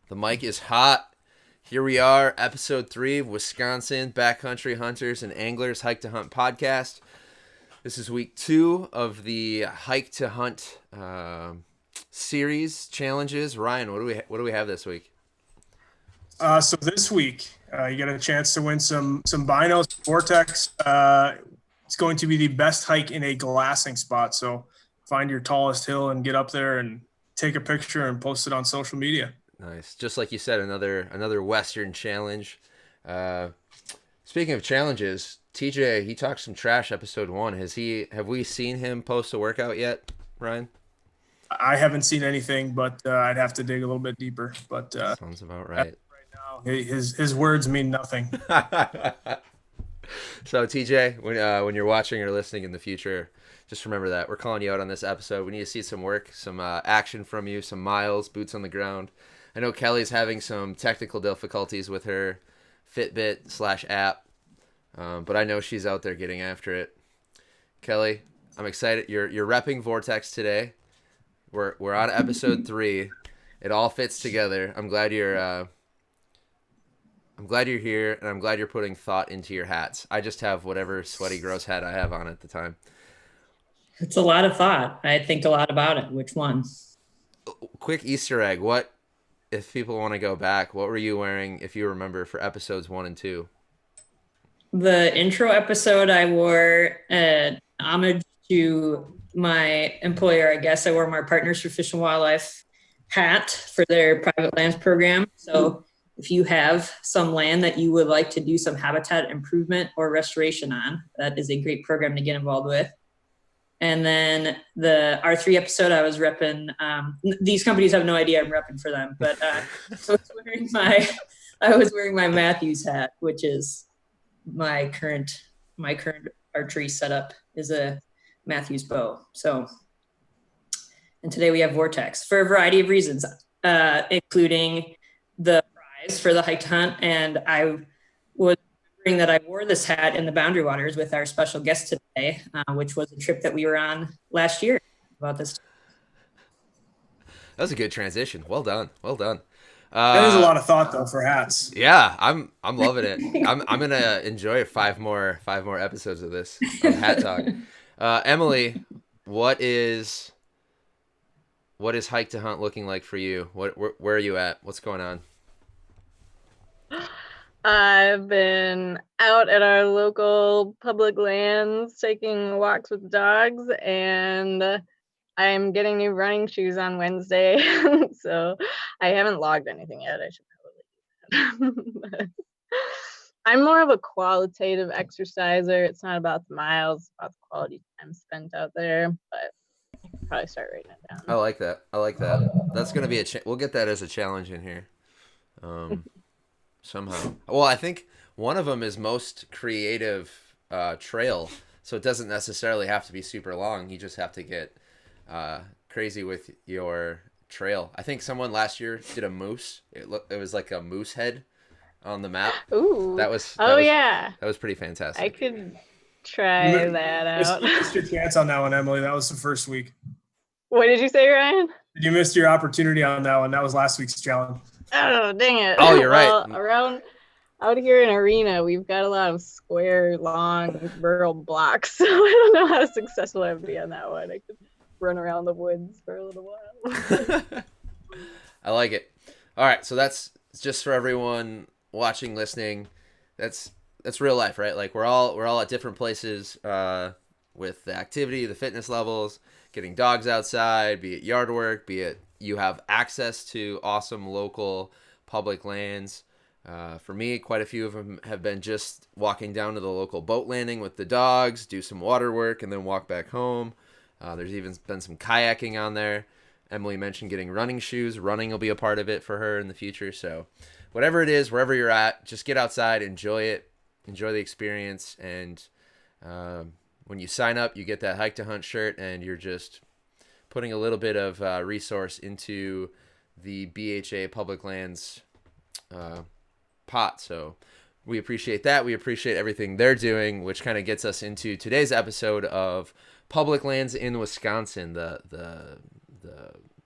The mic is hot. Here we are, episode 3 of Wisconsin Backcountry Hunters and Anglers Hike to Hunt podcast. This is week 2 of the Hike to Hunt series challenges. Ryan, what do we have this week? So this week, you get a chance to win some binos, Vortex. It's going to be the best hike in a glassing spot. So find your tallest hill and get up there and take a picture and post it on social media. Nice. Just like you said, another Western challenge. Speaking of challenges, TJ, he talked some trash episode 1. Have we seen him post a workout yet, Ryan? I haven't seen anything, but I'd have to dig a little bit deeper. But sounds about right. Right now, his words mean nothing. So TJ, when you're watching or listening in the future, just remember that we're calling you out on this episode. We need to see some work, some action from you, some miles, boots on the ground. I know Kelly's having some technical difficulties with her Fitbit/app, but I know she's out there getting after it. Kelly, I'm excited. You're repping Vortex today. We're on episode 3. It all fits together. I'm glad you're here, and I'm glad you're putting thought into your hats. I just have whatever sweaty, gross hat I have on at the time. It's a lot of thought. I think a lot about it. Which one? Quick Easter egg. What, if people want to go back, what were you wearing, if you remember, for episodes 1 and 2? The intro episode, I wore an homage to my employer. I guess I wore my Partners for Fish and Wildlife hat for their private lands program. So if you have some land that you would like to do some habitat improvement or restoration on, that is a great program to get involved with. And then the R3 episode, I was repping. These companies have no idea I'm repping for them, but I was wearing my Matthews hat, which is my current archery setup is a Matthews bow. So, and today we have Vortex for a variety of reasons, including the prize for the hike to hunt. And I was remembering that I wore this hat in the Boundary Waters with our special guest today, which was a trip that we were on last year about this. That was a good transition. Well done. That is a lot of thought though for hats. Yeah, I'm loving it. I'm gonna enjoy five more episodes of this hat talk. Emily, what is hike to hunt looking like for you? Where are you at? What's going on? I've been out at our local public lands taking walks with dogs, and I'm getting new running shoes on Wednesday. So I haven't logged anything yet. I should probably do that. I'm more of a qualitative exerciser. It's not about the miles, it's about the quality time spent out there, but I can probably start writing it down. I like that. That's going to be we'll get that as a challenge in here. Somehow. Well, I think one of them is most creative trail, so it doesn't necessarily have to be super long. You just have to get crazy with your trail. I think someone last year did a moose. It was like a moose head on the map. Ooh. That was pretty fantastic. I could try that out. You missed your chance on that one, Emily. That was the first week. What did you say, Ryan? You missed your opportunity on that one. That was last week's challenge. Oh, dang it. Oh, you're right. Well, around out here in Arena, we've got a lot of square, long, rural blocks. So I don't know how successful I would be on that one. I could run around the woods for a little while. I like it. All right, so that's just for everyone watching, listening. That's real life, right? Like we're all at different places with the activity, the fitness levels, getting dogs outside, be it yard work, be it you have access to awesome local public lands. For me, quite a few of them have been just walking down to the local boat landing with the dogs, do some water work, and then walk back home. There's even been some kayaking on there. Emily mentioned getting running shoes. Running will be a part of it for her in the future. So whatever it is, wherever you're at, just get outside, enjoy it, enjoy the experience. And when you sign up, you get that Hike to Hunt shirt, and you're just putting a little bit of resource into the BHA Public Lands pot. So we appreciate that. We appreciate everything they're doing, which kind of gets us into today's episode of public lands in Wisconsin, the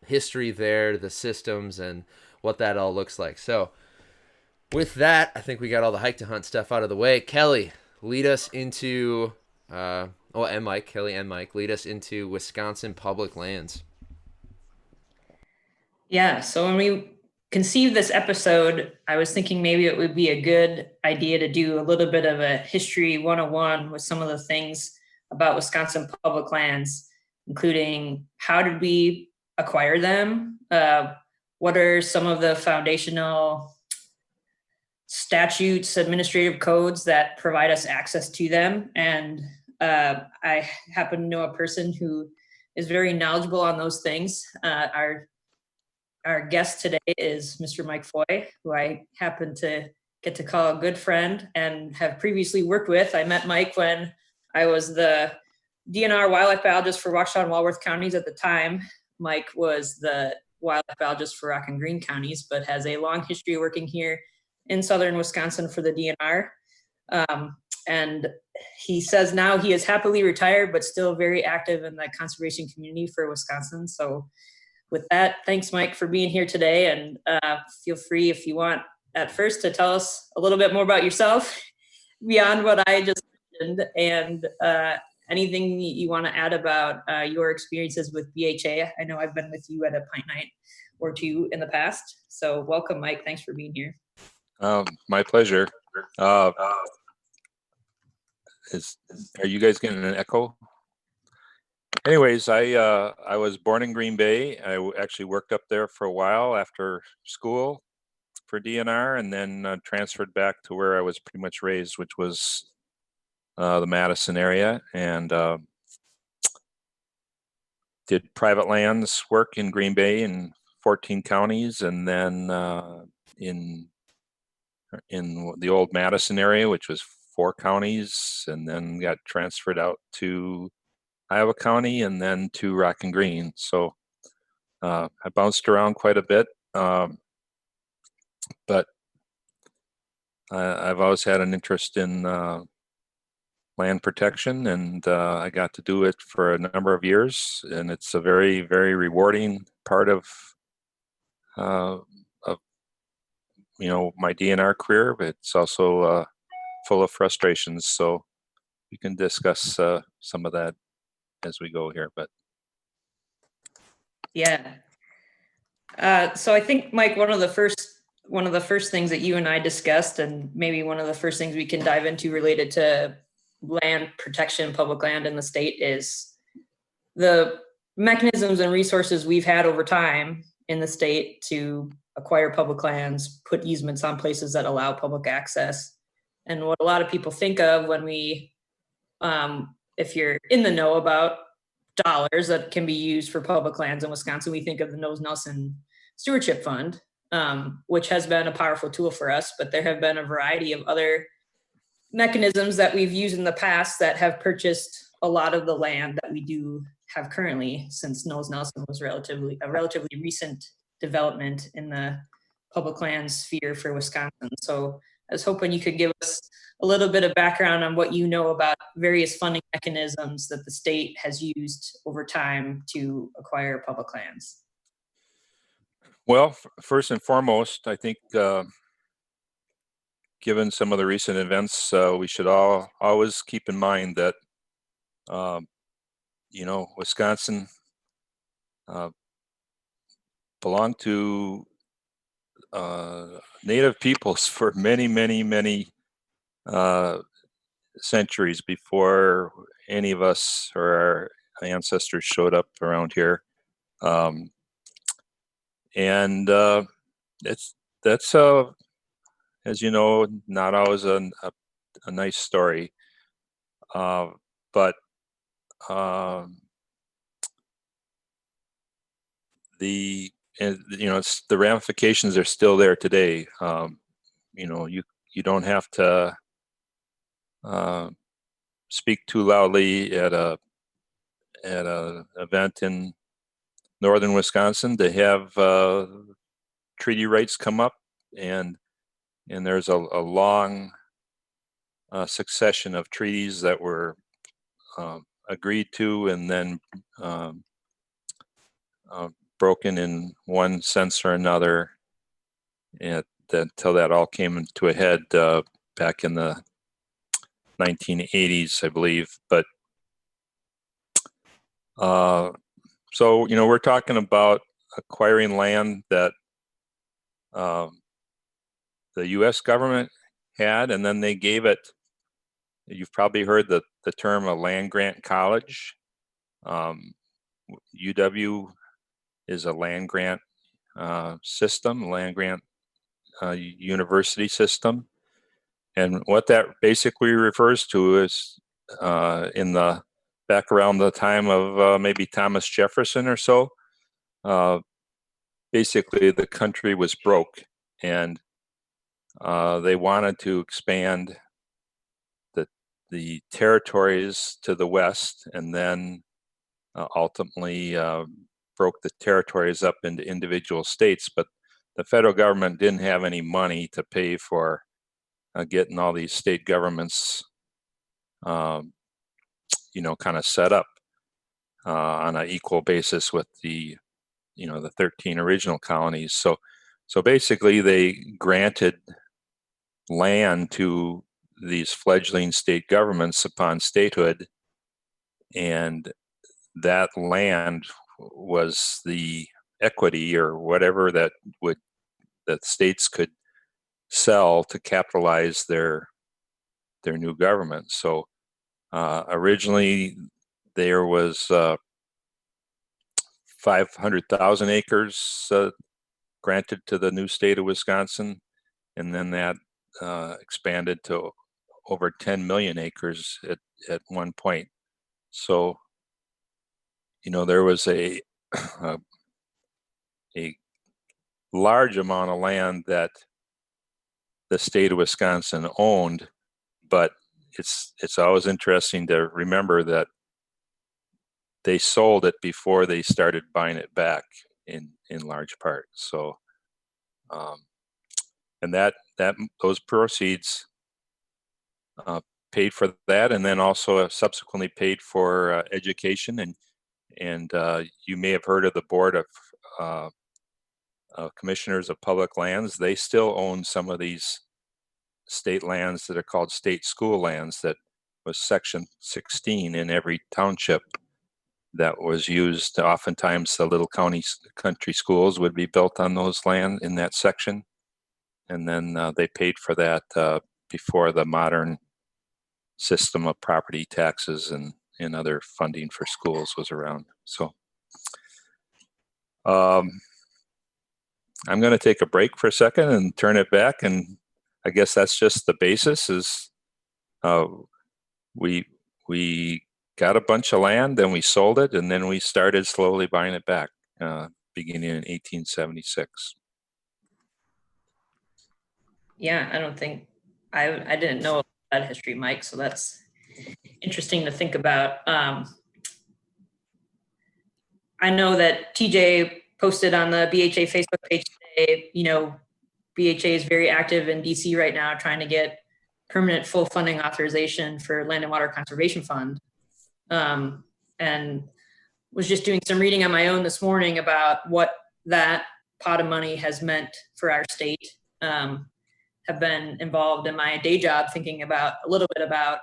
history there, the systems, and what that all looks like. So with that, I think we got all the hike to hunt stuff out of the way. Kelly, lead us into and Mike, Kelly and Mike, lead us into Wisconsin public lands. Yeah. So when we conceived this episode, I was thinking maybe it would be a good idea to do a little bit of a history 101 with some of the things about Wisconsin public lands, including how did we acquire them? What are some of the foundational statutes, administrative codes that provide us access to them? And I happen to know a person who is very knowledgeable on those things. Our guest today is Mr. Mike Foy, who I happen to get to call a good friend and have previously worked with. I met Mike when I was the DNR wildlife biologist for Waukesha and Walworth counties at the time. Mike was the wildlife biologist for Rock and Green counties, but has a long history working here in southern Wisconsin for the DNR. And he says now he is happily retired, but still very active in the conservation community for Wisconsin. So with that, thanks, Mike, for being here today. And feel free, if you want, at first to tell us a little bit more about yourself beyond what I just mentioned, and anything you want to add about your experiences with BHA. I know I've been with you at a pint night or two in the past. So welcome, Mike. Thanks for being here. My pleasure. Are you guys getting an echo? Anyways, I was born in Green Bay. I actually worked up there for a while after school for DNR, and then transferred back to where I was pretty much raised, which was the Madison area, and did private lands work in Green Bay in 14 counties, and then in the old Madison area, which was 4 counties, and then got transferred out to Iowa County and then to Rock and Green. So I bounced around quite a bit, but I've always had an interest in land protection, and I got to do it for a number of years, and it's a very, very rewarding part of my DNR career, but it's also full of frustrations. So we can discuss some of that as we go here. But yeah. So I think, Mike, one of the first things that you and I discussed, and maybe one of the first things we can dive into related to land protection, public land in the state, is the mechanisms and resources we've had over time in the state to acquire public lands, put easements on places that allow public access. And what a lot of people think of when we, if you're in the know about dollars that can be used for public lands in Wisconsin, we think of the Knowles-Nelson Stewardship Fund, which has been a powerful tool for us. But there have been a variety of other mechanisms that we've used in the past that have purchased a lot of the land that we do have currently, since Knowles-Nelson was a relatively recent development in the public land sphere for Wisconsin. So I was hoping you could give us a little bit of background on what you know about various funding mechanisms that the state has used over time to acquire public lands. well, first and foremost, I think given some of the recent events, we should always keep in mind that Wisconsin belonged to Native peoples for many, many, many centuries before any of us or our ancestors showed up around here, and that's as you know, not always a nice story, but it's the ramifications are still there today. You don't have to speak too loudly at a event in northern Wisconsin to have treaty rights come up, and there's a long succession of treaties that were agreed to and then broken in one sense or another until that all came to a head back in the 1980s, I believe. But so, we're talking about acquiring land that the U.S. government had, and then they gave it. You've probably heard the term a land grant college. UW is a land grant system, land grant university system. And what that basically refers to is back around the time of maybe Thomas Jefferson or so, basically the country was broke, and they wanted to expand the territories to the west, and then ultimately broke the territories up into individual states. But the federal government didn't have any money to pay for getting all these state governments, kind of set up on an equal basis with the 13 original colonies. So basically, they granted land to these fledgling state governments upon statehood, and that land was the equity or whatever that states could sell to capitalize their new government. So originally there was 500,000 acres granted to the new state of Wisconsin, and then that expanded to over 10 million acres at one point. So, there was a large amount of land that the state of Wisconsin owned, but it's always interesting to remember that they sold it before they started buying it back in large part. So, and those proceeds paid for that, and then also subsequently paid for education. And you may have heard of the board of commissioners of public lands. They still own some of these state lands that are called state school lands. That was section 16 in every township that was used. Oftentimes the little country schools would be built on those land in that section, and then they paid for that before the modern system of property taxes and other funding for schools was around. So I'm going to take a break for a second and turn it back, and I guess that's just the basis. Is we got a bunch of land, then we sold it, and then we started slowly buying it back, beginning in 1876. Yeah, I don't think I didn't know that history, Mike. So that's interesting to think about. I know that TJ posted on the BHA Facebook page today. BHA is very active in DC right now, trying to get permanent full funding authorization for Land and Water Conservation Fund. And was just doing some reading on my own this morning about what that pot of money has meant for our state. Have been involved in my day job thinking about a little bit about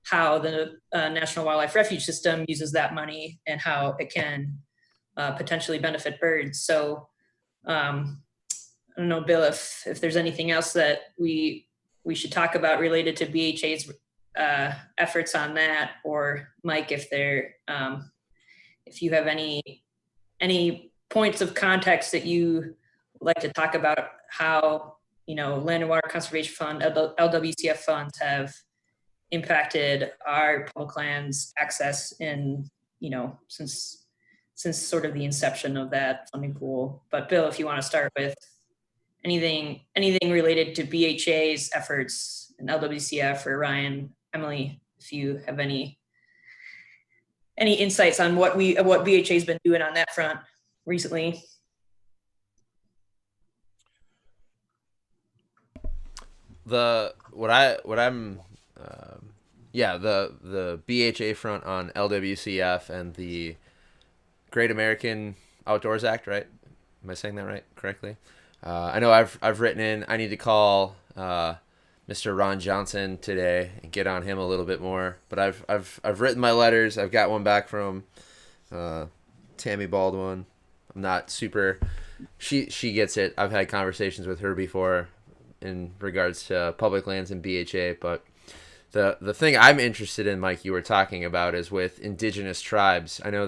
how the National Wildlife Refuge System uses that money and how it can potentially benefit birds. So I don't know, Bill, if there's anything else that we should talk about related to BHA's efforts on that, or Mike, if you have any points of context that you would like to talk about how Land and Water Conservation Fund, LWCF funds have impacted our public lands access in since sort of the inception of that funding pool. But Bill, if you want to start with anything related to BHA's efforts and LWCF, or Ryan, Emily, if you have any insights on what BHA's been doing on that front recently. The BHA front on LWCF and the Great American Outdoors Act, right? Am I saying that right correctly? I know I've written in. I need to call Mr. Ron Johnson today and get on him a little bit more. But I've written my letters. I've got one back from Tammy Baldwin. I'm not super. She gets it. I've had conversations with her before in regards to public lands and BHA. But the thing I'm interested in, Mike, you were talking about, is with indigenous tribes. I know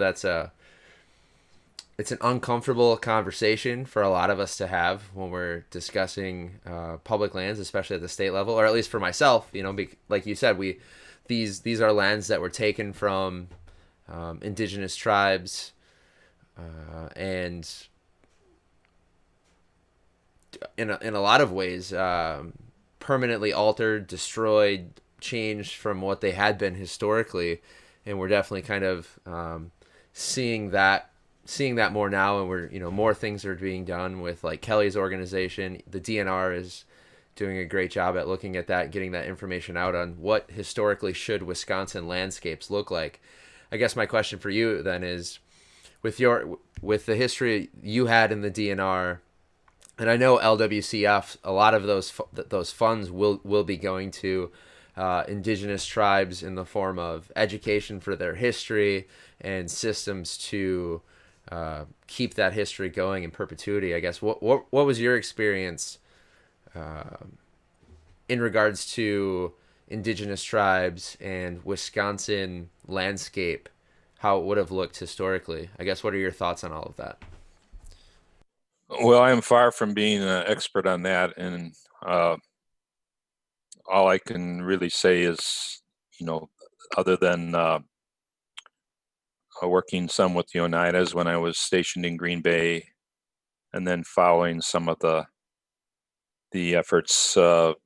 it's an uncomfortable conversation for a lot of us to have when we're discussing public lands, especially at the state level, or at least for myself. Like you said, these are lands that were taken from indigenous tribes, and in a lot of ways, permanently altered, destroyed, changed from what they had been historically, and we're definitely kind of seeing that more now, and we're more things are being done with like Kelly's organization. The DNR is doing a great job at looking at that, getting that information out on what historically should Wisconsin landscapes look like. I guess my question for you then is, with the history you had in the DNR, and I know LWCF, a lot of those funds will be going to indigenous tribes in the form of education for their history and systems to keep that history going in perpetuity. I guess what was your experience in regards to indigenous tribes and Wisconsin landscape, how it would have looked historically? I guess what are your thoughts on all of that? Well, I am far from being an expert on that, and all I can really say is, other than working some with the Oneidas when I was stationed in Green Bay, and then following some of the efforts of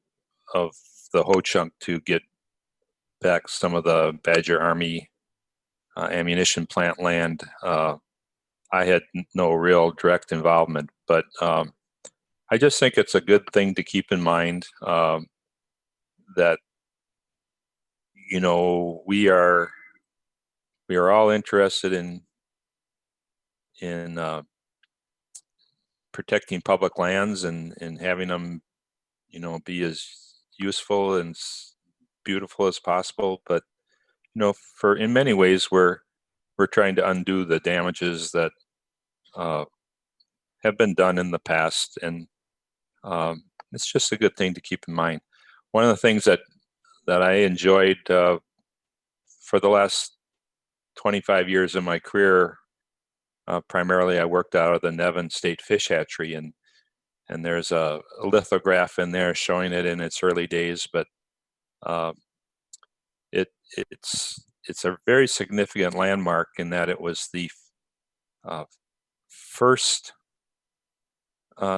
the Ho-Chunk to get back some of the Badger Army ammunition plant land. I had no real direct involvement, but I just think it's a good thing to keep in mind that we are all interested in protecting public lands and having them be as useful and beautiful as possible. But for in many ways we're trying to undo the damages that have been done in the past, and it's just a good thing to keep in mind. One of the things that I enjoyed for the last 25 years of my career, primarily I worked out of the Nevin State Fish Hatchery, and there's a lithograph in there showing it in its early days, but it's a very significant landmark in that it was the first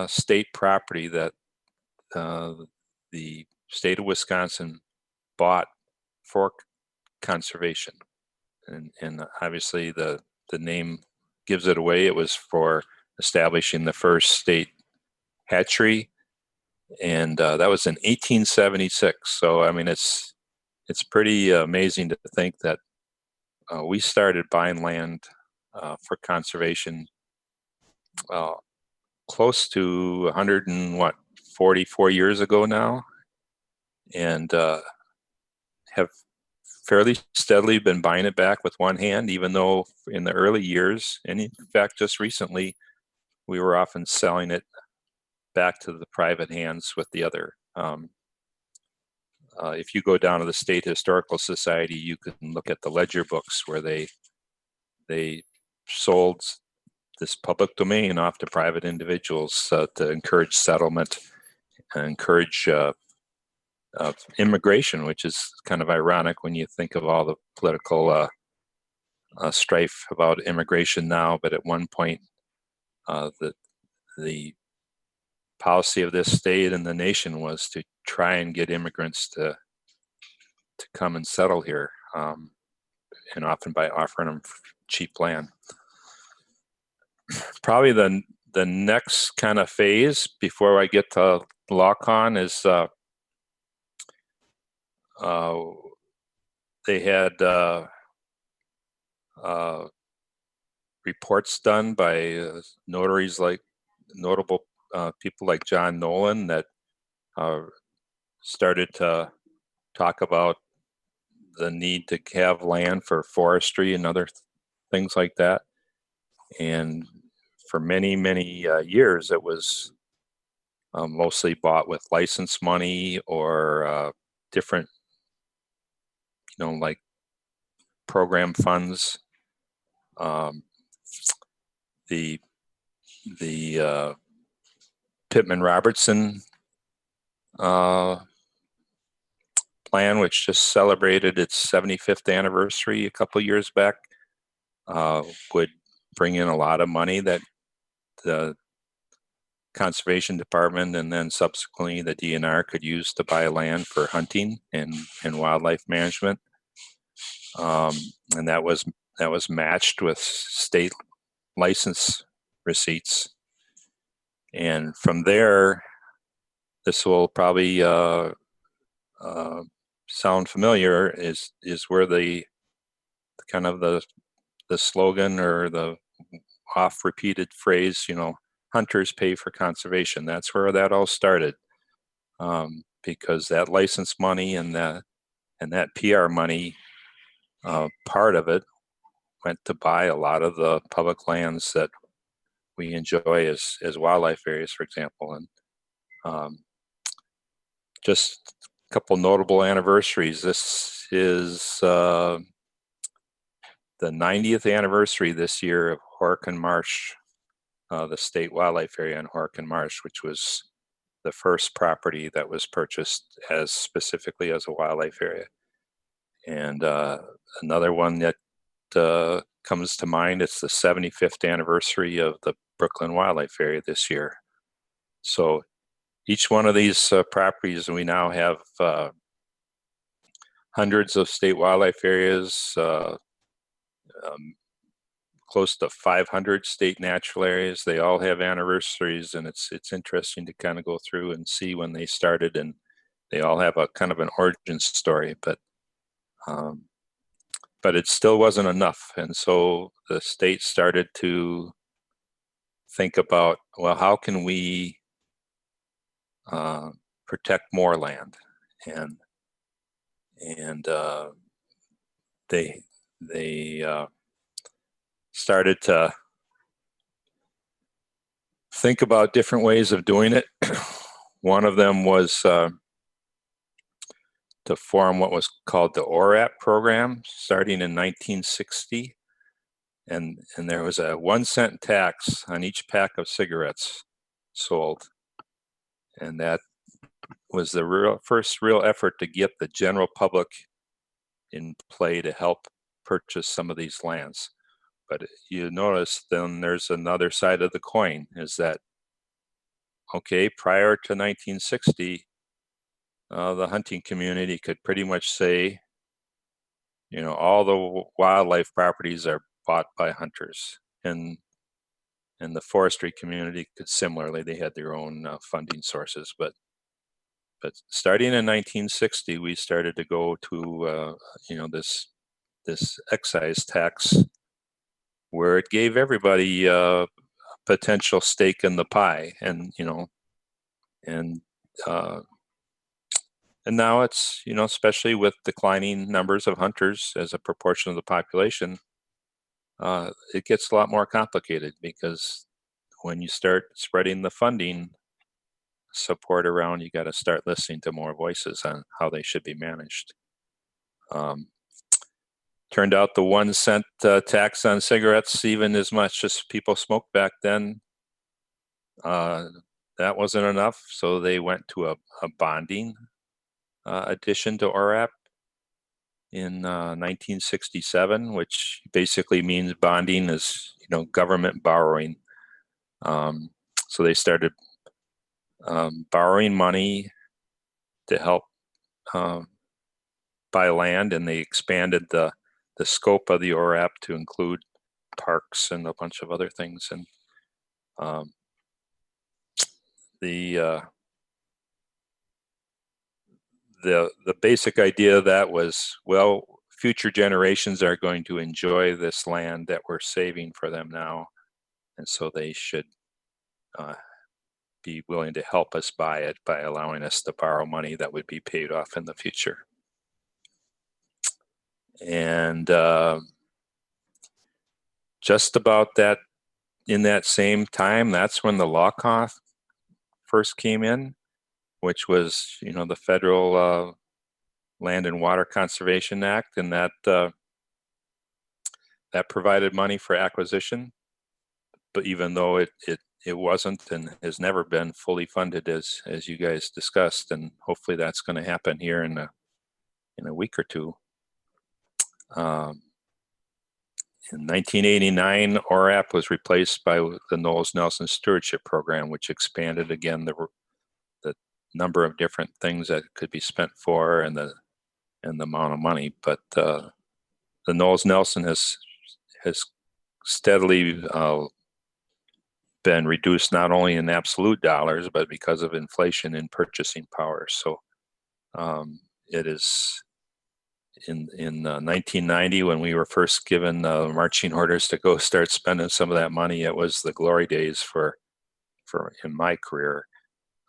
state property that the state of Wisconsin bought for conservation, and obviously the name gives it away. It was for establishing the first state hatchery, and that was in 1876. So I mean, it's pretty amazing to think that we started buying land for conservation close to 144 years ago now, and have fairly steadily been buying it back with one hand, even though in the early years, and in fact just recently, we were often selling it back to the private hands with the other. If you go down to the State Historical Society, you can look at the ledger books where they sold this public domain off to private individuals to encourage settlement and encourage immigration, which is kind of ironic when you think of all the political strife about immigration now. But at one point, the policy of this state and the nation was to try and get immigrants to come and settle here, and often by offering them cheap land. Probably the next kind of phase before I get to lock-on is they had reports done by notaries like notable people like John Nolan that started to talk about the need to have land for forestry and other things like that. And for many, many years, it was mostly bought with license money or different, like program funds. The Pittman Robertson plan, which just celebrated its 75th anniversary a couple years back, would bring in a lot of money that the conservation department and then subsequently the DNR could use to buy land for hunting and wildlife management. And that was matched with state license receipts. And from there, this will probably sound familiar, is where the kind of the slogan or the oft repeated phrase, hunters pay for conservation. That's where that all started, because that license money and that PR money, part of it went to buy a lot of the public lands that we enjoy as wildlife areas, for example. And just a couple notable anniversaries. This is the 90th anniversary this year of Horicon Marsh, the state wildlife area in Horicon Marsh, which was the first property that was purchased specifically as a wildlife area. And another one that comes to mind, it's the 75th anniversary of the Brooklyn Wildlife Area this year. So each one of these properties, we now have hundreds of state wildlife areas, close to 500 state natural areas. They all have anniversaries, and it's interesting to kind of go through and see when they started, and they all have a kind of an origin story, but it still wasn't enough. And so the state started to think about, well, how can we protect more land? And they started to think about different ways of doing it. One of them was to form what was called the ORAP program, starting in 1960. And there was a 1-cent tax on each pack of cigarettes sold. And that was the first real effort to get the general public in play to help purchase some of these lands. But you notice then there's another side of the coin, is that, okay, prior to 1960, the hunting community could pretty much say, all the wildlife properties are bought by hunters. And the forestry community could similarly, they had their own funding sources. But starting in 1960, we started to go to, this excise tax, where it gave everybody a potential stake in the pie. And now it's, especially with declining numbers of hunters as a proportion of the population, it gets a lot more complicated, because when you start spreading the funding support around, you got to start listening to more voices on how they should be managed. Turned out the 1-cent tax on cigarettes, even as much as people smoked back then, that wasn't enough. So they went to a bonding addition to ORAP in 1967, which basically means bonding is, government borrowing. So they started borrowing money to help buy land, and they expanded the scope of the ORAP to include parks and a bunch of other things. And the basic idea of that was, well, future generations are going to enjoy this land that we're saving for them now, and so they should be willing to help us buy it by allowing us to borrow money that would be paid off in the future. And just about that, in that same time, that's when the law cost first came in, which was, the federal Land and Water Conservation Act, and that provided money for acquisition. But even though it wasn't and has never been fully funded, as you guys discussed, and hopefully that's going to happen here in a week or two. In 1989, ORAP was replaced by the Knowles-Nelson Stewardship Program, which expanded again the number of different things that could be spent for and the amount of money. But the Knowles-Nelson has steadily been reduced, not only in absolute dollars, but because of inflation in purchasing power. So it is in 1990, when we were first given marching orders to go start spending some of that money, it was the glory days for in my career.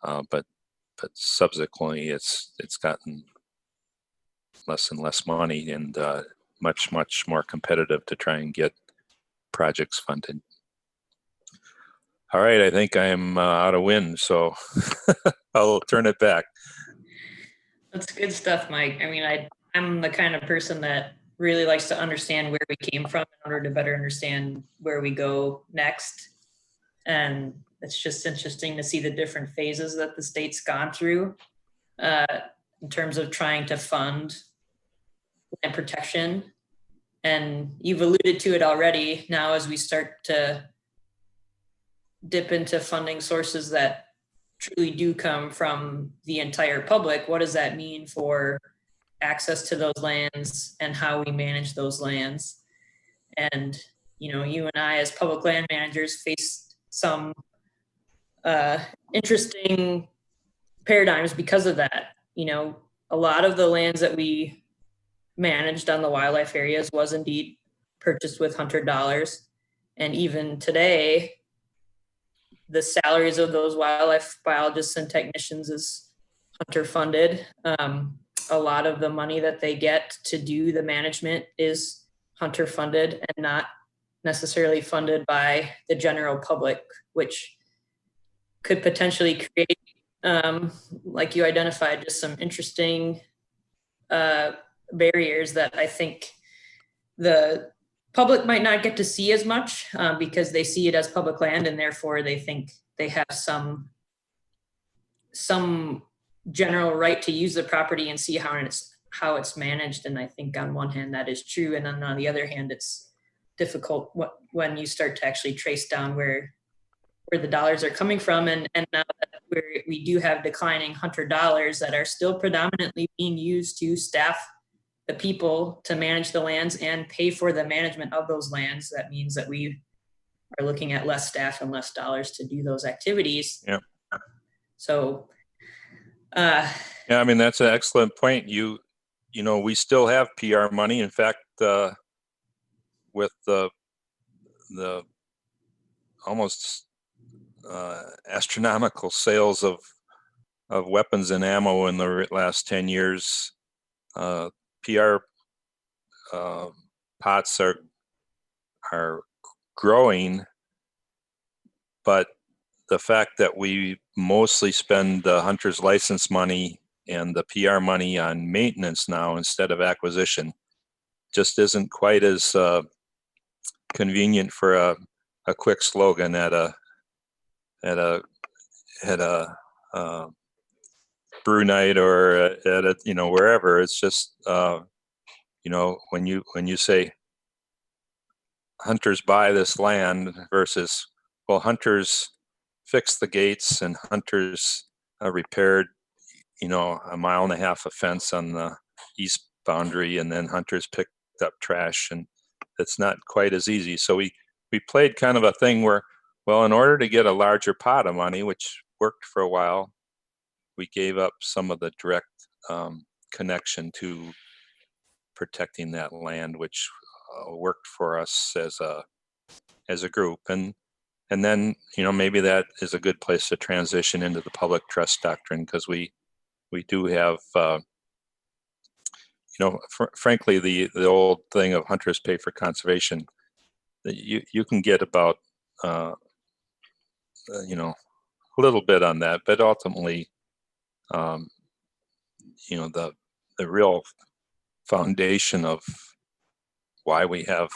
But subsequently, it's gotten less and less money, and much more competitive to try and get projects funded. All right, I think I'm out of wind, so I'll turn it back. That's good stuff, Mike. I mean, I'm the kind of person that really likes to understand where we came from in order to better understand where we go next. And it's just interesting to see the different phases that the state's gone through in terms of trying to fund land protection. And you've alluded to it already now as we start to dip into funding sources that truly do come from the entire public. What does that mean for access to those lands and how we manage those lands? And, you and I as public land managers face some interesting paradigms because of that. A lot of the lands that we managed on the wildlife areas was indeed purchased with hunter dollars. And even today, the salaries of those wildlife biologists and technicians is hunter funded. A lot of the money that they get to do the management is hunter funded and not necessarily funded by the general public, which could potentially create, like you identified, just some interesting barriers that I think the public might not get to see as much because they see it as public land, and therefore they think they have some general right to use the property and see how it's managed. And I think on one hand that is true, and then on the other hand it's difficult when you start to actually trace down where the dollars are coming from. And now that we do have declining hunter dollars that are still predominantly being used to staff the people to manage the lands and pay for the management of those lands, that means that we are looking at less staff and less dollars to do those activities. Yeah. So, yeah, I mean, that's an excellent point. We still have PR money. In fact, with the almost astronomical sales of weapons and ammo in the last 10 years, PR pots are growing, but the fact that we mostly spend the hunter's license money and the PR money on maintenance now instead of acquisition just isn't quite as convenient for a quick slogan at a brew night or at a wherever. It's just when you say hunters buy this land versus, well, hunters fixed the gates and hunters repaired a 1.5 mile of fence on the east boundary, and then hunters picked up trash, and it's not quite as easy. So we played kind of a thing where, well, in order to get a larger pot of money, which worked for a while, we gave up some of the direct connection to protecting that land, which worked for us as a group. And And then, maybe that is a good place to transition into the public trust doctrine, because we do have, frankly, the old thing of hunters pay for conservation. That you can get about, a little bit on that, but ultimately, the real foundation of why we have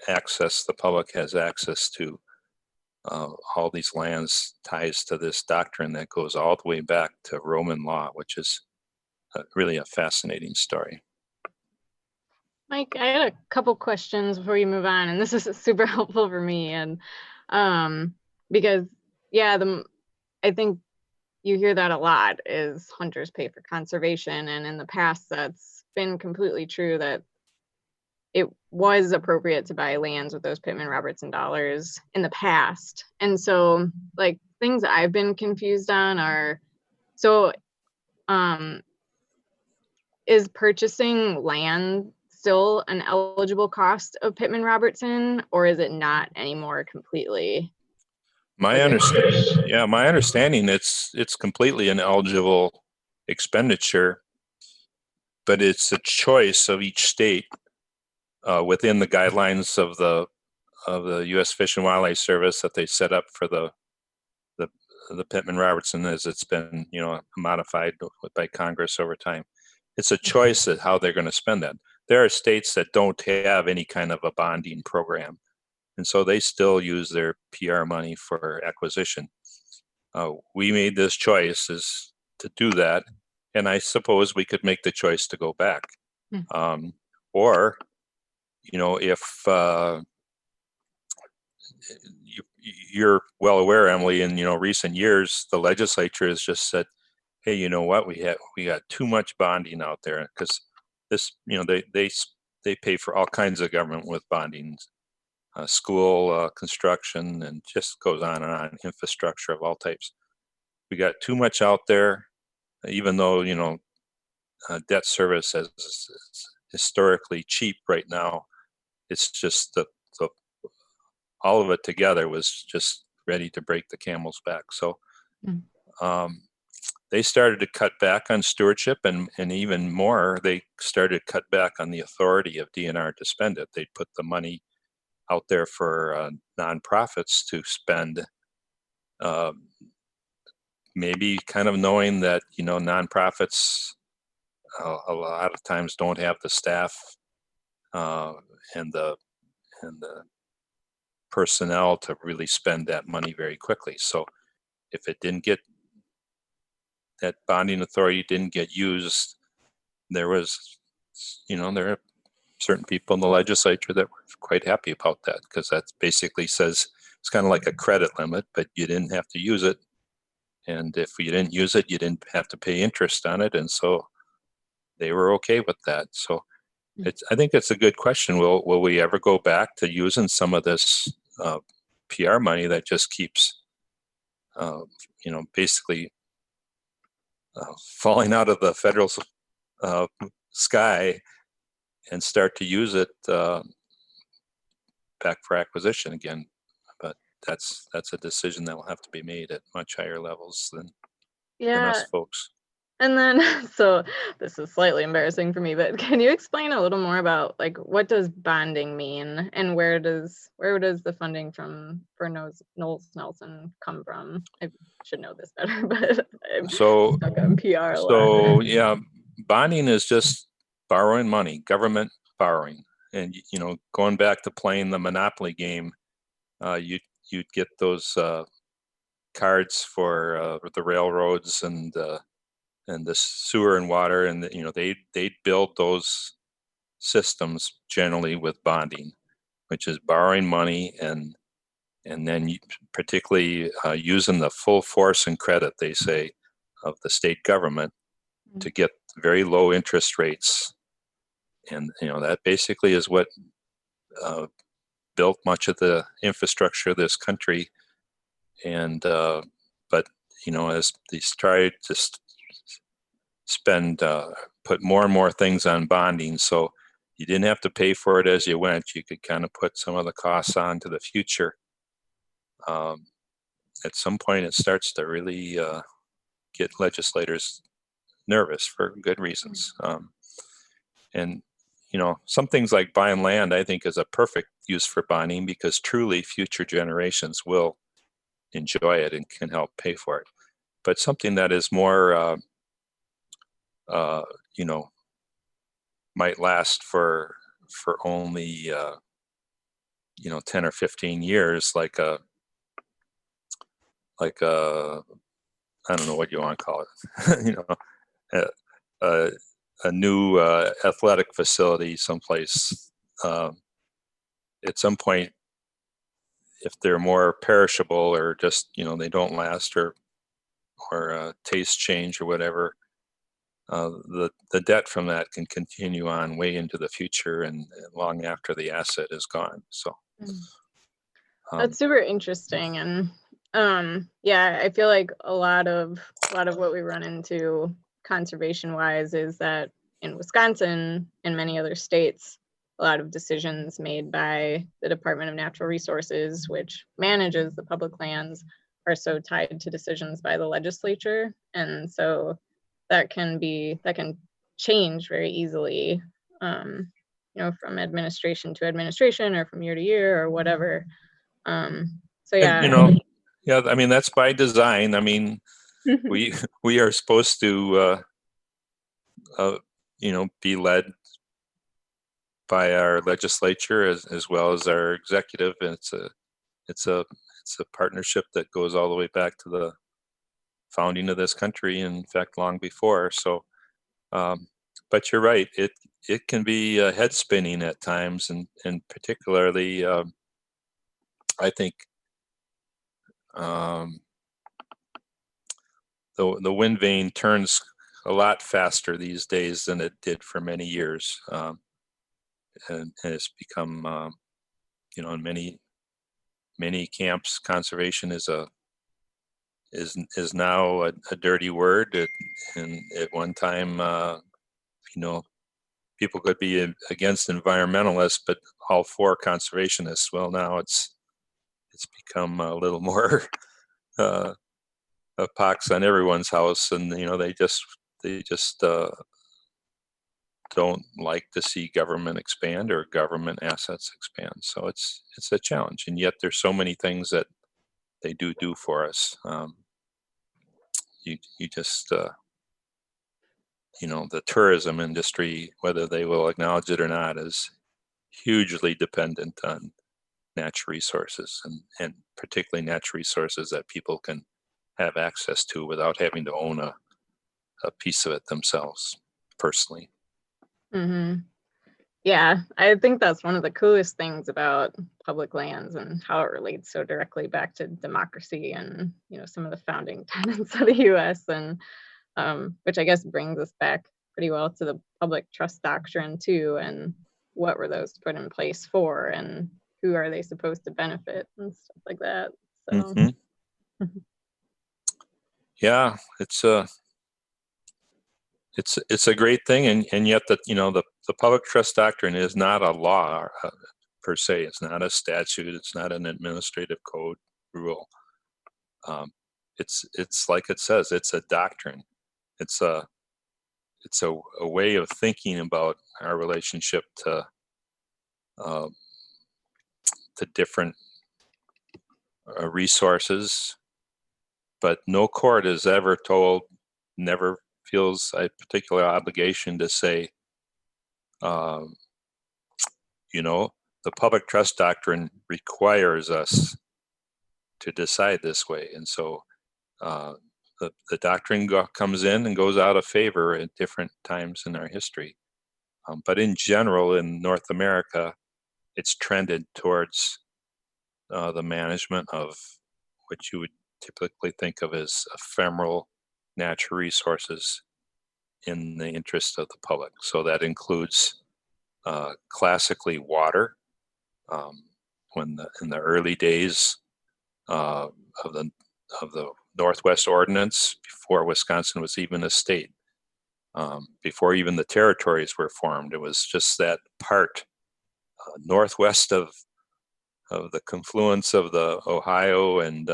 access, the public has access to all these lands, ties to this doctrine that goes all the way back to Roman law, which is really a fascinating story. Mike, I had a couple questions before you move on, and this is super helpful for me. And because, I think you hear that a lot, is hunters pay for conservation. And in the past, that's been completely true, that it was appropriate to buy lands with those Pittman-Robertson dollars in the past. And so, like, things I've been confused on are, so is purchasing land still an eligible cost of Pittman-Robertson, or is it not anymore completely? My understanding, it's completely an eligible expenditure, but it's a choice of each state within the guidelines of the U.S. Fish and Wildlife Service that they set up for the Pittman-Robertson, as it's been modified by Congress over time. It's a choice of how they're going to spend that. There are states that don't have any kind of a bonding program, and so they still use their PR money for acquisition. We made this choice is to do that, and I suppose we could make the choice to go back. Or, if you're well aware, Emily, in recent years, the legislature has just said, hey, you know what, we got too much bonding out there, because this, they pay for all kinds of government with bonding, school construction, and just goes on and on, infrastructure of all types. We got too much out there, even though debt service is historically cheap right now. It's just the all of it together was just ready to break the camel's back. So they started to cut back on stewardship, and even more, they started to cut back on the authority of DNR to spend it. They'd put the money out there for nonprofits to spend, maybe kind of knowing that nonprofits a lot of times don't have the staff and the personnel to really spend that money very quickly. So if it didn't get, that bonding authority didn't get used, there are certain people in the legislature that were quite happy about that, because that basically says it's kind of like a credit limit, but you didn't have to use it. And if you didn't use it, you didn't have to pay interest on it. And so they were okay with that. So I think it's a good question. Will we ever go back to using some of this PR money that just keeps, basically falling out of the federal sky, and start to use it back for acquisition again? But that's a decision that will have to be made at much higher levels than us folks. And then, so this is slightly embarrassing for me, but can you explain a little more about, like, what does bonding mean, and where does the funding for Knowles Nelson come from? I should know this better, but I'm stuck on PR a lot. So yeah, bonding is just borrowing money, government borrowing, and going back to playing the Monopoly game, you'd get those cards for the railroads and the sewer and water, and they'd build those systems generally with bonding, which is borrowing money and then particularly using the full force and credit, they say, of the state government to get very low interest rates. And that basically is what built much of the infrastructure of this country. And but as they tried to put more and more things on bonding, so you didn't have to pay for it as you went. You could kind of put some of the costs on to the future. at some point it starts to really get legislators nervous for good reasons. And some things like buying land, I think, is a perfect use for bonding, because truly future generations will enjoy it and can help pay for it. But something that is more, might last for only 10 or 15 years, like a I don't know what you want to call it, a, a new athletic facility someplace. At some point, if they're more perishable, or just they don't last, or taste change or whatever, the debt from that can continue on way into the future and long after the asset is gone. So that's super interesting. And yeah, I feel like a lot of what we run into conservation wise is that in Wisconsin and many other states, a lot of decisions made by the Department of Natural Resources, which manages the public lands, are so tied to decisions by the legislature. And so that can change very easily, from administration to administration, or from year to year, or whatever. So yeah. And, yeah, I mean, that's by design. I mean, we are supposed to be led by our legislature as well as our executive. And it's a partnership that goes all the way back to the founding of this country, in fact, long before. So but you're right, it can be head spinning at times, and particularly I think the wind vane turns a lot faster these days than it did for many years, and it's become in many camps, conservation is now a dirty word. And at one time, people could be against environmentalists, but all for conservationists. Well, now it's become a little more a pox on everyone's house, and they just don't like to see government expand or government assets expand. So it's a challenge, and yet there's so many things that they do for us. You just the tourism industry, whether they will acknowledge it or not, is hugely dependent on natural resources, and particularly natural resources that people can have access to without having to own a piece of it themselves personally. Mm-hmm. Yeah, I think that's one of the coolest things about public lands, and how it relates so directly back to democracy and some of the founding tenets of the U.S. and which I guess brings us back pretty well to the public trust doctrine too, and what were those put in place for, and who are they supposed to benefit, and stuff like that. So yeah, it's a great thing, and yet that the public trust doctrine is not a law per se. It's not a statute. It's not an administrative code rule. It's like it says. It's a doctrine. It's a way of thinking about our relationship to different resources. But no court is ever never feels a particular obligation to say, the public trust doctrine requires us to decide this way. And so the doctrine comes in and goes out of favor at different times in our history. But in general, in North America, it's trended towards the management of what you would typically think of as ephemeral natural resources in the interest of the public. So that includes classically water. In the early days of the Northwest Ordinance, before Wisconsin was even a state, before even the territories were formed, it was just that part northwest of the confluence of the Ohio and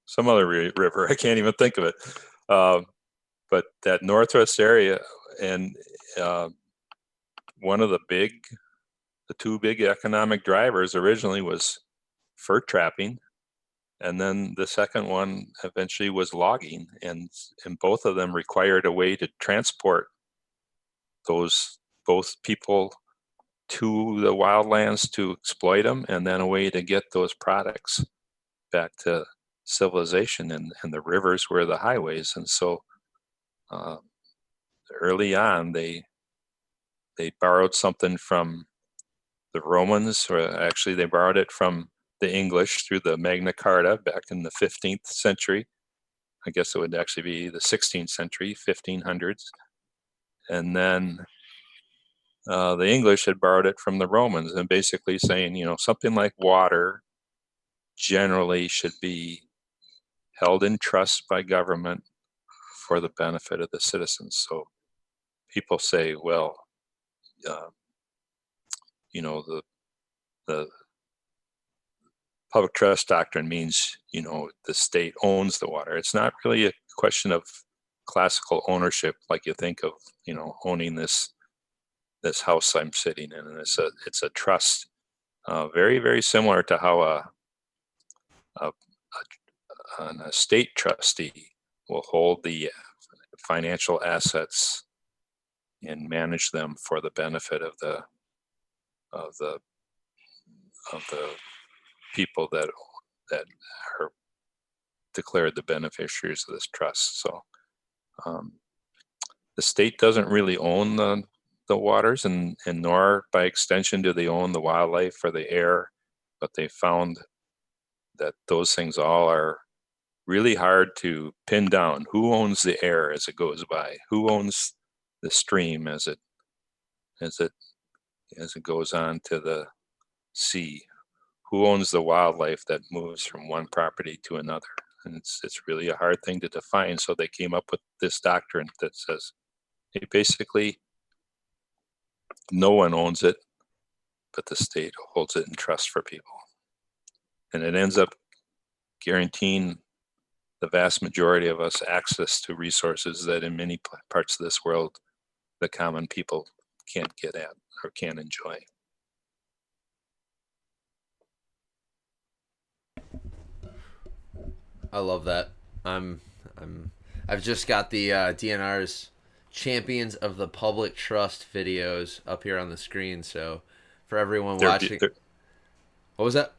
some other river. I can't even think of it. But that northwest area, and one of the two big economic drivers originally was fur trapping, and then the second one eventually was logging, and both of them required a way to transport both people to the wildlands to exploit them, and then a way to get those products back to civilization, and the rivers were the highways. And so early on they borrowed something from the Romans, or actually they borrowed it from the English through the Magna Carta back in the 15th century. I guess it would actually be the 16th century, 1500s. And then the English had borrowed it from the Romans, and basically saying, something like water generally should be held in trust by government for the benefit of the citizens. So people say, well, the public trust doctrine means, the state owns the water. It's not really a question of classical ownership like you think of, owning this house I'm sitting in. And it's a trust, very, very similar to how an estate trustee will hold the financial assets and manage them for the benefit of the people that are declared the beneficiaries of this trust. So the state doesn't really own the waters, and nor by extension do they own the wildlife or the air, but they found that those things all are really hard to pin down. Who owns the air as it goes by? Who owns the stream as it goes on to the sea? Who owns the wildlife that moves from one property to another? And it's really a hard thing to define. So they came up with this doctrine that says, hey, basically, no one owns it, but the state holds it in trust for people. And it ends up guaranteeing the vast majority of us access to resources that in many parts of this world, the common people can't get at or can't enjoy. I love that. I've just got the DNR's Champions of the Public Trust videos up here on the screen. So for everyone watching, what was that?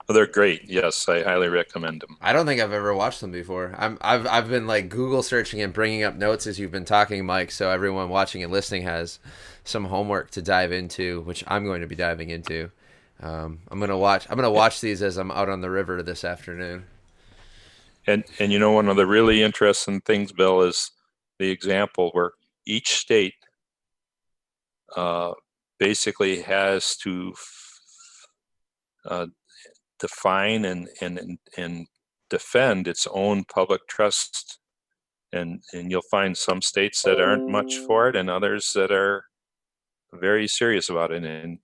Oh, they're great. Yes, I highly recommend them. I don't think I've ever watched them before. I've been like Google searching and bringing up notes as you've been talking, Mike. So everyone watching and listening has some homework to dive into, which I'm going to be diving into. I'm gonna watch these as I'm out on the river this afternoon. And one of the really interesting things, Bill, is the example where each state basically has to define and defend its own public trust. And you'll find some states that aren't much for it, and others that are very serious about it. And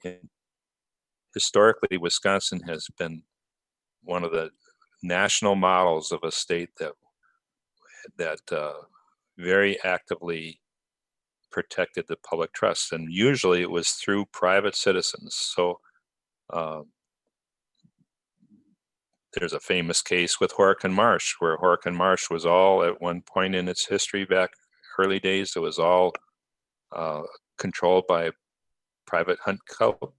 historically, Wisconsin has been one of the national models of a state that very actively protected the public trust, and usually it was through private citizens. So there's a famous case with Horicon Marsh, where Horicon Marsh was all, at one point in its history back early days, it was all controlled by a private hunt club,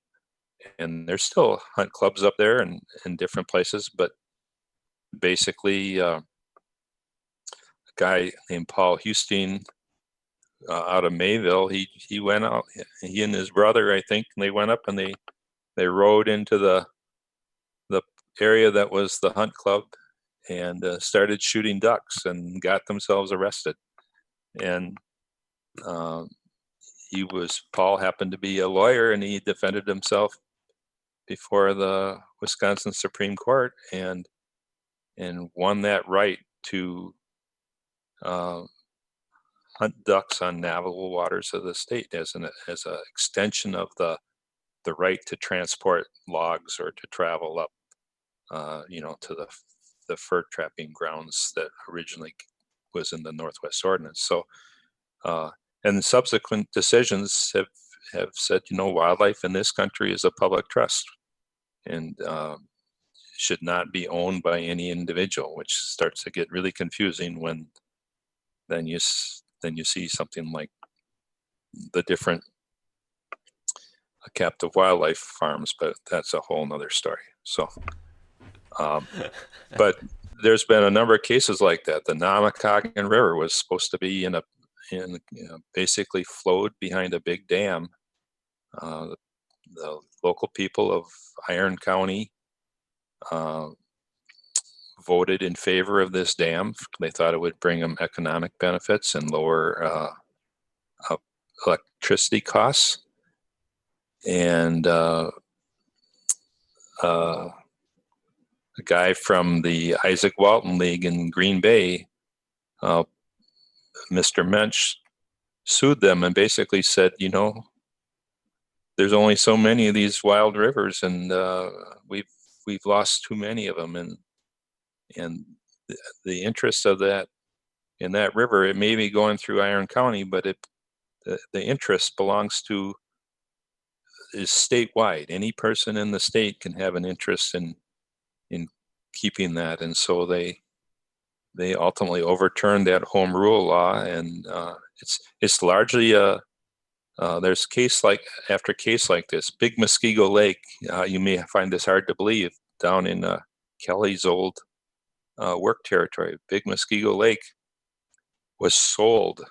and there's still hunt clubs up there and in different places, but basically a guy named Paul Hustine out of Mayville, he went out, he and his brother, I think, they went up and they rode into the area that was the hunt club and started shooting ducks and got themselves arrested. And Paul happened to be a lawyer, and he defended himself before the Wisconsin Supreme Court and won that right to hunt ducks on navigable waters of the state as an extension of the right to transport logs or to travel up, to the fur trapping grounds that originally was in the Northwest Ordinance. So, and subsequent decisions have said, wildlife in this country is a public trust and should not be owned by any individual, which starts to get really confusing when then you see something like the different captive wildlife farms, but that's a whole nother story. So, but there's been a number of cases like that. The Namakagon River was supposed to be basically flowed behind a big dam. The local people of Iron County voted in favor of this dam. They thought it would bring them economic benefits and lower electricity costs. And a guy from the Isaac Walton League in Green Bay, Mr. Mensch, sued them and basically said, there's only so many of these wild rivers, and we've lost too many of them, and the interest of that in that river, it may be going through Iron County, but the interest is statewide. Any person in the state can have an interest in keeping that, and so they ultimately overturned that home rule law, and it's largely there's case after case like this. Big Muskego Lake, you may find this hard to believe, down in Kelly's old work territory. Big Muskego Lake was sold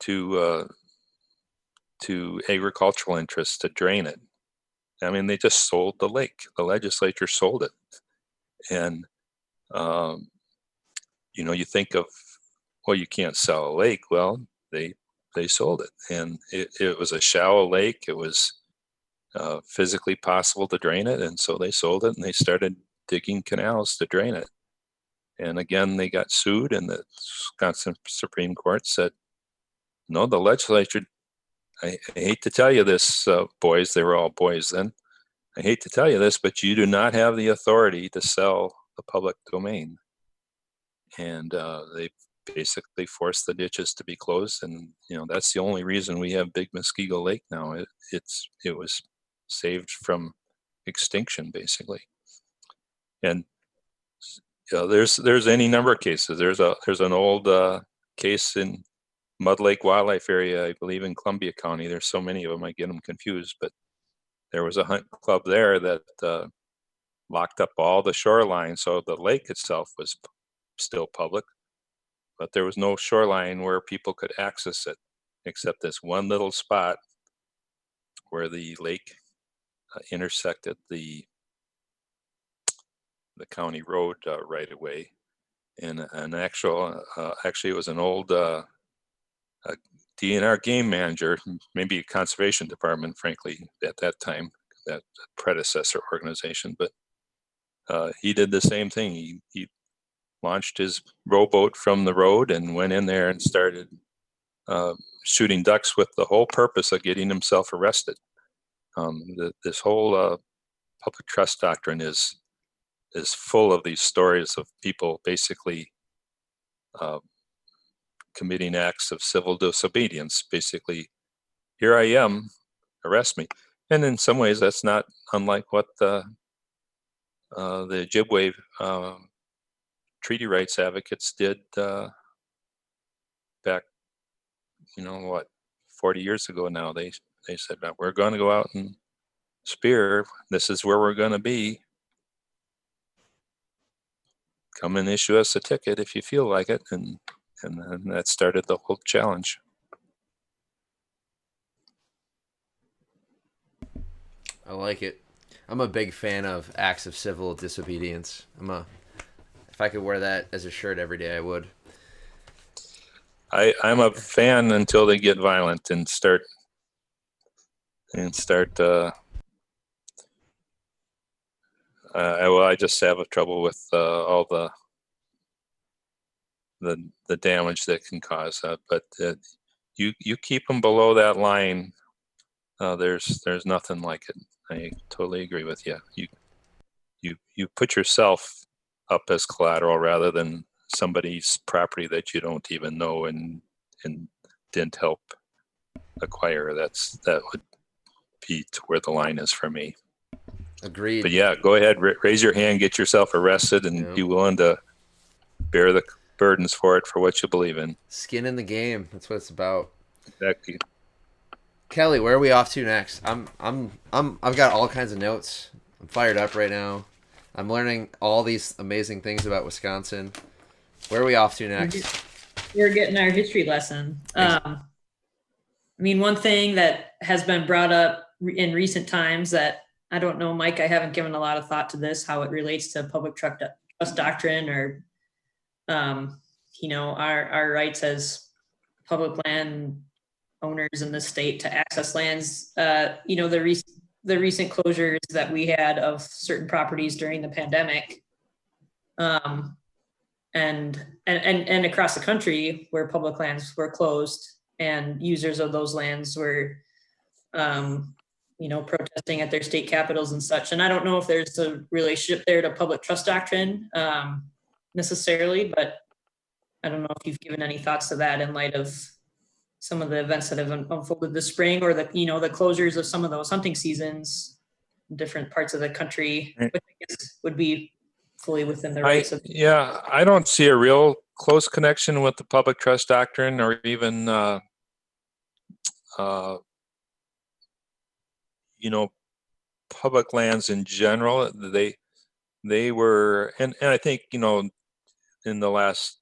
to agricultural interests to drain it. I mean, they just sold the lake. The legislature sold it. And, you think of, well, you can't sell a lake. Well, they sold it. And it was a shallow lake. It was physically possible to drain it. And so they sold it, and they started digging canals to drain it. And again, they got sued, and the Wisconsin Supreme Court said, no, the legislature, I hate to tell you this, boys, they were all boys then. I hate to tell you this, but you do not have the authority to sell the public domain. And they basically forced the ditches to be closed. And, that's the only reason we have Big Muskego Lake now. It was saved from extinction, basically. And there's any number of cases. There's an old case in Mud Lake Wildlife Area, I believe in Columbia County. There's so many of them, I get them confused, but there was a hunt club there that locked up all the shoreline. So the lake itself was still public, but there was no shoreline where people could access it, except this one little spot where the lake intersected the county road right away. And actually it was an old DNR game manager, maybe a conservation department, frankly, at that time, that predecessor organization. But he did the same thing. He launched his rowboat from the road and went in there and started shooting ducks with the whole purpose of getting himself arrested. This whole public trust doctrine is full of these stories of people basically committing acts of civil disobedience. Basically, here I am, arrest me. And in some ways, that's not unlike what the Ojibwe treaty rights advocates did back, 40 years ago now. They said, we're going to go out and spear. This is where we're going to be. Come and issue us a ticket if you feel like it. And then that started the whole challenge. I like it. I'm a big fan of acts of civil disobedience. If I could wear that as a shirt every day, I would. I'm a fan until they get violent and start. I just have trouble with all the the damage that can cause that. But you keep them below that line. There's nothing like it. I totally agree with you. You put yourself up as collateral rather than somebody's property that you don't even know and didn't help acquire. That would be to where the line is for me. Agreed. But yeah, go ahead, raise your hand, get yourself arrested, and be willing to bear the burdens for it for what you believe in. Skin in the game. That's what it's about. Exactly. Kelly, where are we off to next? I've got all kinds of notes. I'm fired up right now. I'm learning all these amazing things about Wisconsin. Where are we off to next? We're getting our history lesson. I mean, one thing that has been brought up in recent times that I don't know, Mike, I haven't given a lot of thought to this, how it relates to public trust doctrine or, our rights as public land owners in the state to access lands. The recent closures that we had of certain properties during the pandemic, and across the country where public lands were closed and users of those lands were, protesting at their state capitals and such. And I don't know if there's a relationship there to public trust doctrine necessarily, but I don't know if you've given any thoughts to that in light of some of the events that have unfolded this spring, or the closures of some of those hunting seasons in different parts of the country, which I guess would be fully within the rights of. Yeah, I don't see a real close connection with the public trust doctrine or even, public lands in general. They were, and I think, in the last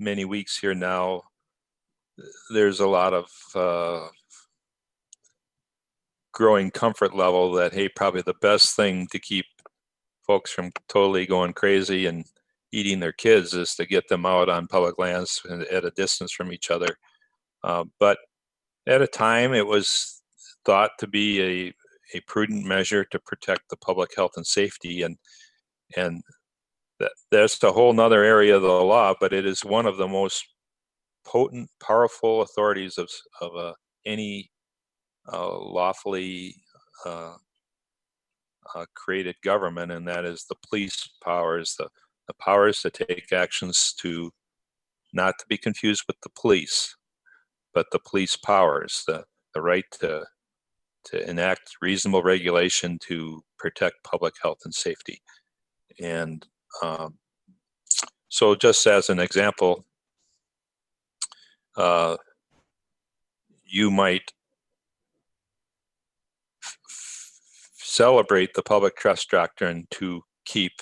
many weeks here now, there's a lot of growing comfort level that, hey, probably the best thing to keep folks from totally going crazy and eating their kids is to get them out on public lands at a distance from each other. But at a time, it was thought to be a prudent measure to protect the public health and safety, and that's a whole nother area of the law, but it is one of the most potent, powerful authorities of any lawfully created government, and that is the police powers, the powers to take actions to, not to be confused with the police, but the police powers, the right to enact reasonable regulation to protect public health and safety. And so just as an example, you might celebrate the public trust doctrine to keep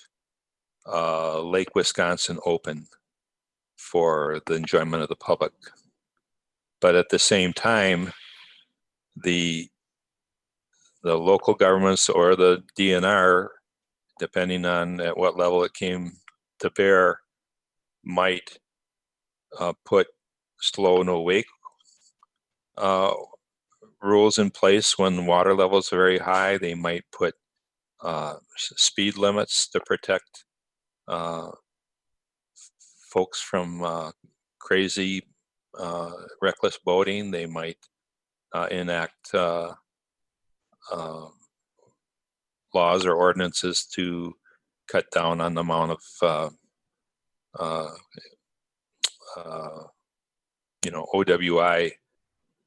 Lake Wisconsin open for the enjoyment of the public. But at the same time, the local governments or the DNR, depending on at what level it came to bear, might put slow no wake rules in place when water levels are very high. They might put speed limits to protect folks from crazy, reckless boating. They might enact laws or ordinances to cut down on the amount of OWI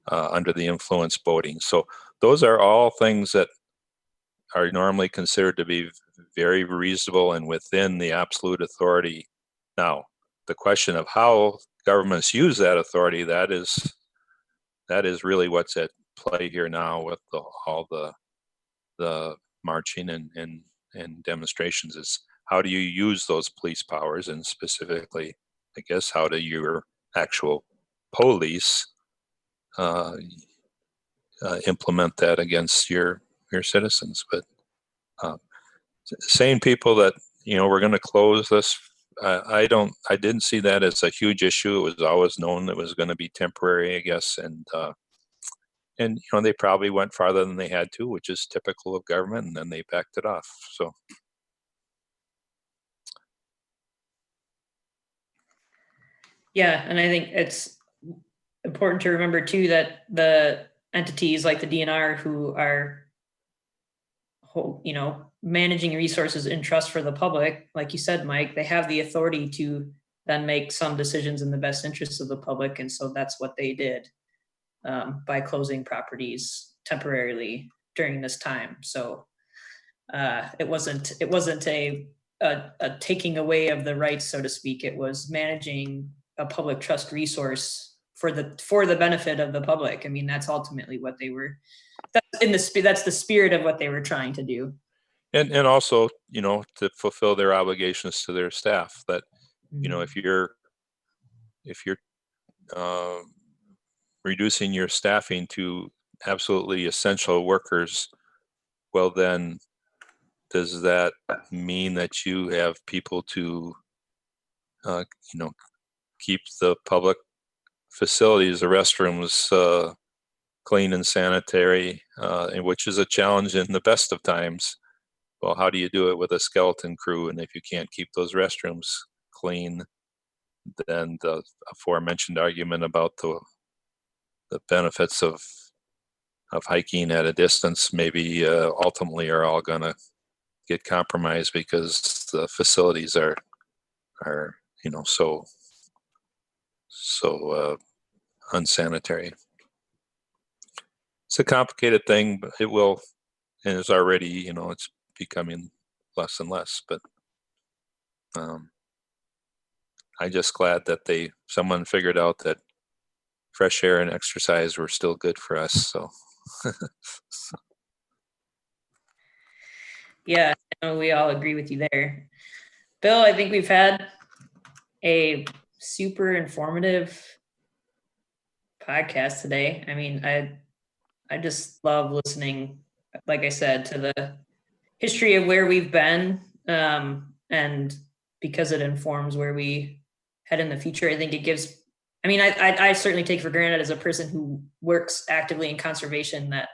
under the influence boating. So those are all things that are normally considered to be very reasonable and within the absolute authority. Now, the question of how governments use that authority, that is really what's at play here now with all the marching and demonstrations, is how do you use those police powers, and specifically, I guess, how do your actual police implement that against your citizens? But saying people that we're going to close this, I didn't see that as a huge issue. It was always known it was going to be temporary, I guess, and they probably went farther than they had to, which is typical of government, and then they backed it off. So Yeah, and I think it's important to remember too that the entities like the DNR who are, managing resources in trust for the public, like you said, Mike, they have the authority to then make some decisions in the best interests of the public, and so that's what they did by closing properties temporarily during this time. So it wasn't a taking away of the rights, so to speak. It was managing a public trust resource for the benefit of the public. I mean, that's ultimately what they were. That's the spirit of what they were trying to do. And also, to fulfill their obligations to their staff. That if you're reducing your staffing to absolutely essential workers, well, then does that mean that you have people to keep the public facilities, the restrooms, clean and sanitary, which is a challenge in the best of times? Well, how do you do it with a skeleton crew? And if you can't keep those restrooms clean, then the aforementioned argument about the benefits of hiking at a distance maybe ultimately are all going to get compromised because the facilities are so unsanitary. It's a complicated thing, but it will, and it's already, it's becoming less and less. But I'm just glad that someone figured out that fresh air and exercise were still good for us. So. Yeah, we all agree with you there. Bill, I think we've had a super informative podcast today. I mean, I just love listening, like I said, to the history of where we've been, and because it informs where we head in the future. I think it gives. I mean, I certainly take for granted as a person who works actively in conservation that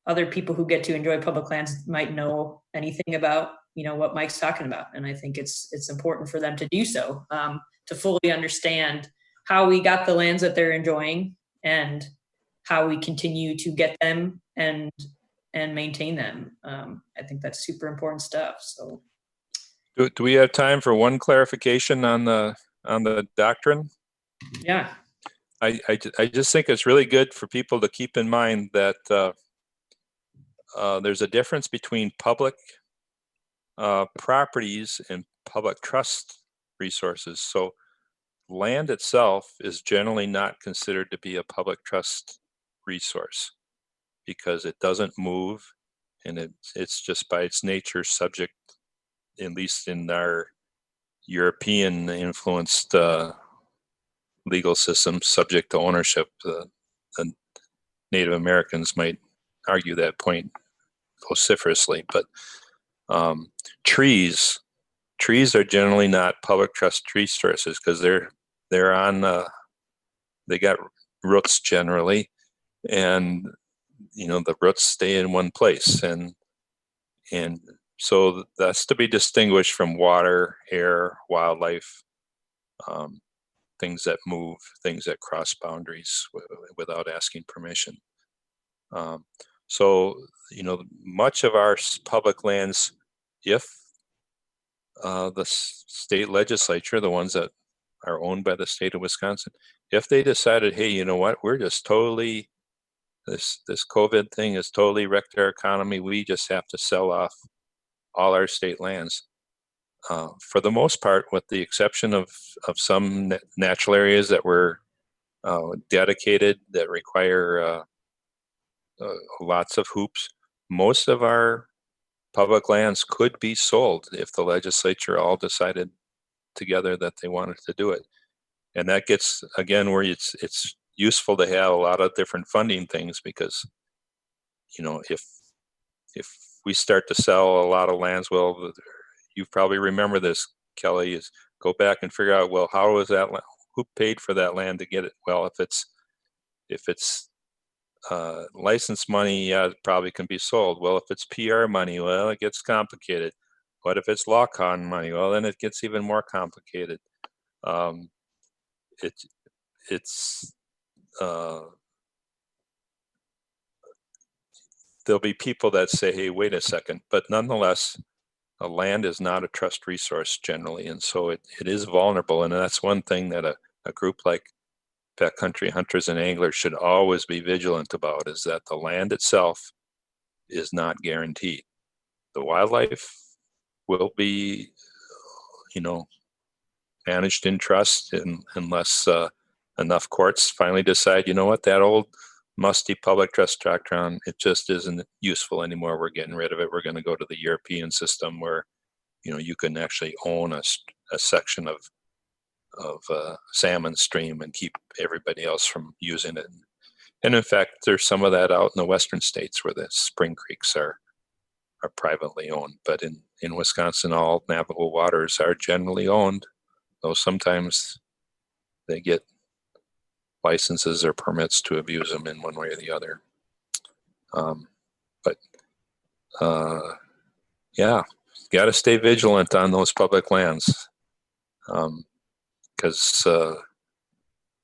other people who get to enjoy public lands might know anything about what Mike's talking about, and I think it's important for them to do so, to fully understand how we got the lands that they're enjoying and how we continue to get them and maintain them. I think that's super important stuff. So, Do we have time for one clarification on the doctrine? yeah. I just think it's really good for people to keep in mind that there's a difference between public properties and public trust resources. So land itself is generally not considered to be a public trust resource because it doesn't move, and it's just by its nature subject, at least in our European influenced legal system, subject to ownership. The Native Americans might argue that point vociferously, but trees are generally not public trust resources because they're on they got roots generally, and the roots stay in one place, and so that's to be distinguished from water, air, wildlife, things that move, things that cross boundaries without asking permission. So much of our public lands, if the state legislature, the ones that are owned by the state of Wisconsin, if they decided, hey, you know what, we're just totally, this COVID thing has totally wrecked our economy, we just have to sell off all our state lands. For the most part, with the exception of some natural areas that were dedicated, that require lots of hoops, most of our public lands could be sold if the legislature all decided together that they wanted to do it. And that gets, again, where it's useful to have a lot of different funding things, because if we start to sell a lot of lands, well, you probably remember this, Kelly, is go back and figure out, well, how was that, who paid for that land to get it? Well, if it's license money, yeah, it probably can be sold. Well, if it's PR money, well, it gets complicated. What if it's law con money? Well, then it gets even more complicated. it's there'll be people that say, hey, wait a second, but nonetheless, land is not a trust resource generally, and so it is vulnerable, and that's one thing that a group like Backcountry Hunters and Anglers should always be vigilant about, is that the land itself is not guaranteed. The wildlife will be, managed in trust, unless enough courts finally decide, you know what, that old musty public trust doctrine, it just isn't useful anymore. We're getting rid of it. We're going to go to the European system where, you can actually own a section of salmon stream and keep everybody else from using it. And in fact, there's some of that out in the western states where the spring creeks are privately owned. But in Wisconsin, all navigable waters are generally owned, though sometimes they get licenses or permits to abuse them in one way or the other. Yeah, got to stay vigilant on those public lands, because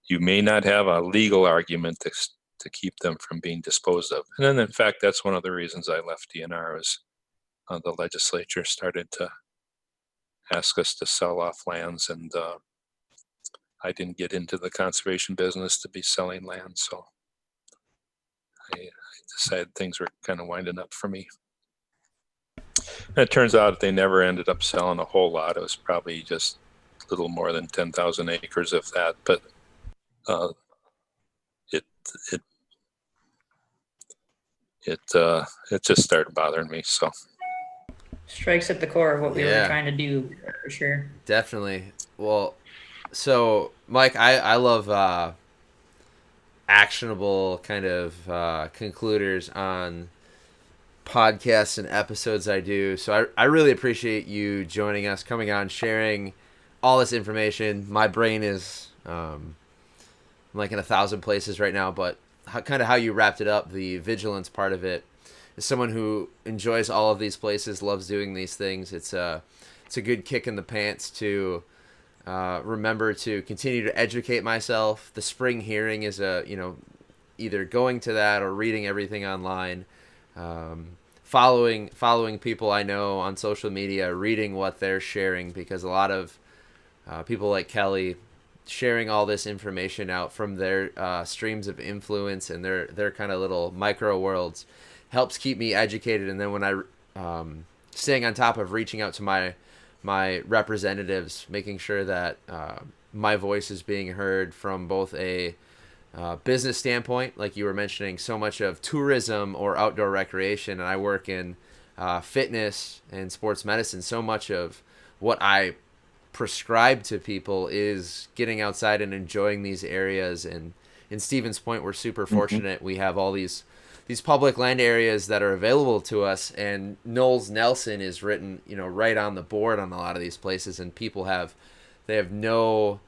you may not have a legal argument to keep them from being disposed of. And then, in fact, that's one of the reasons I left DNR, is the legislature started to ask us to sell off lands, and I didn't get into the conservation business to be selling land, so I decided things were kind of winding up for me. And it turns out they never ended up selling a whole lot. It was probably just a little more than 10,000 acres, if that. But it just started bothering me. So Strikes at the core of what we Yeah. were trying to do, for sure. Definitely. Well, so Mike, I love actionable kind of concluders on podcasts and episodes I do. So I really appreciate you joining us, coming on, sharing all this information. My brain is like in 1,000 places right now, but how you wrapped it up, the vigilance part of it, as someone who enjoys all of these places, loves doing these things, it's a good kick in the pants to remember to continue to educate myself. The spring hearing is either going to that or reading everything online, following people I know on social media, reading what they're sharing, because a lot of people like Kelly sharing all this information out from their streams of influence and their kind of little micro worlds helps keep me educated. And then when I staying on top of reaching out to my representatives, making sure that my voice is being heard from both a business standpoint, like you were mentioning, so much of tourism or outdoor recreation, and I work in fitness and sports medicine. So much of what I prescribe to people is getting outside and enjoying these areas. And in Stephen's point, we're super fortunate. We have all these public land areas that are available to us, and Knowles Nelson is written, right on the board on a lot of these places, and people have no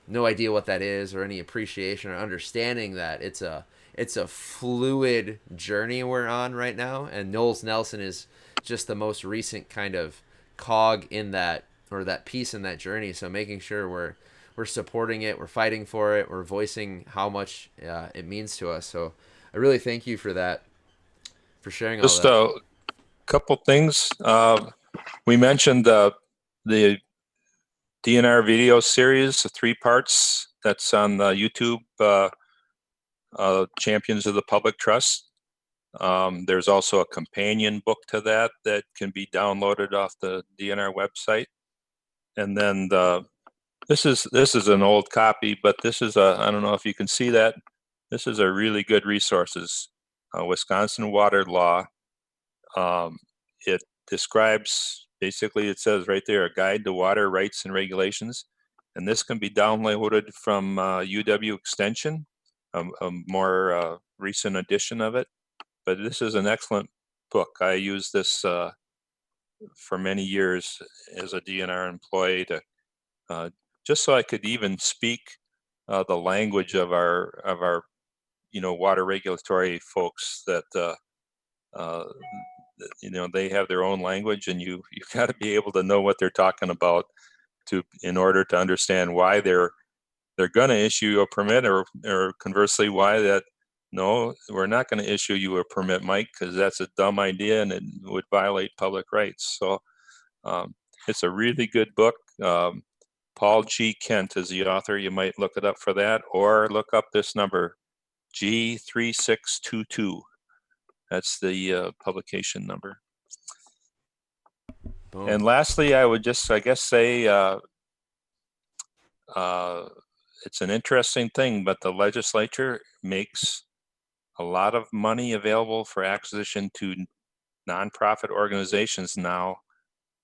idea what that is, or any appreciation or understanding that it's a fluid journey we're on right now. And Knowles Nelson is just the most recent kind of cog in that, or that piece in that journey. So making sure we're supporting it, we're fighting for it, we're voicing how much it means to us. So I really thank you for that, for sharing all just that. a couple things. We mentioned the DNR video series, the 3 parts, that's on the YouTube, Champions of the Public Trust. There's also a companion book to that can be downloaded off the DNR website. And then this is an old copy, but this is I don't know if you can see that. This is a really good resources, Wisconsin Water Law. It describes, basically it says right there, a guide to water rights and regulations. And this can be downloaded from UW Extension, a more recent edition of it. But this is an excellent book. I used this for many years as a DNR employee to just so I could even speak the language of our water regulatory folks, that they have their own language, and you got to be able to know what they're talking about in order to understand why they're going to issue you a permit, or conversely why that, no, we're not going to issue you a permit, Mike, because that's a dumb idea and it would violate public rights. So it's a really good book. Paul G. Kent is the author. You might look it up for that, or look up this number, G3622. That's the publication number. Boom. And lastly, I would just, I guess, say it's an interesting thing, but the legislature makes a lot of money available for acquisition to nonprofit organizations now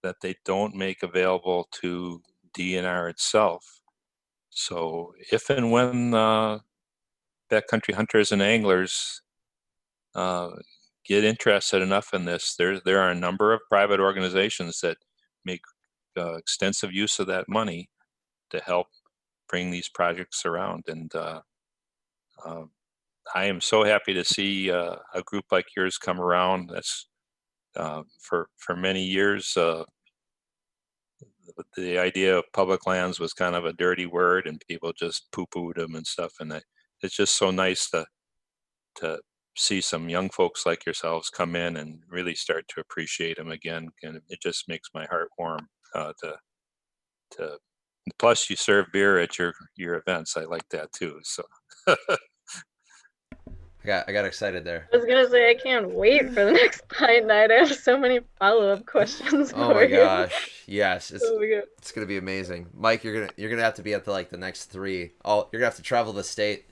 that they don't make available to DNR itself. So if and when backcountry hunters and anglers get interested enough in this, there are a number of private organizations that make extensive use of that money to help bring these projects around. And I am so happy to see a group like yours come around. That's for many years, the idea of public lands was kind of a dirty word, and people just poo-pooed them and stuff. And it's just so nice to see some young folks like yourselves come in and really start to appreciate them again. And it just makes my heart warm to plus you serve beer at your events. I like that too. So I got excited there. I was gonna say I can't wait for the next pint night. I have so many follow-up questions. Oh my for you. gosh. Yes. Oh my God. It's gonna be amazing. Mike, you're gonna have to be at the next 3. You're gonna have to travel the state.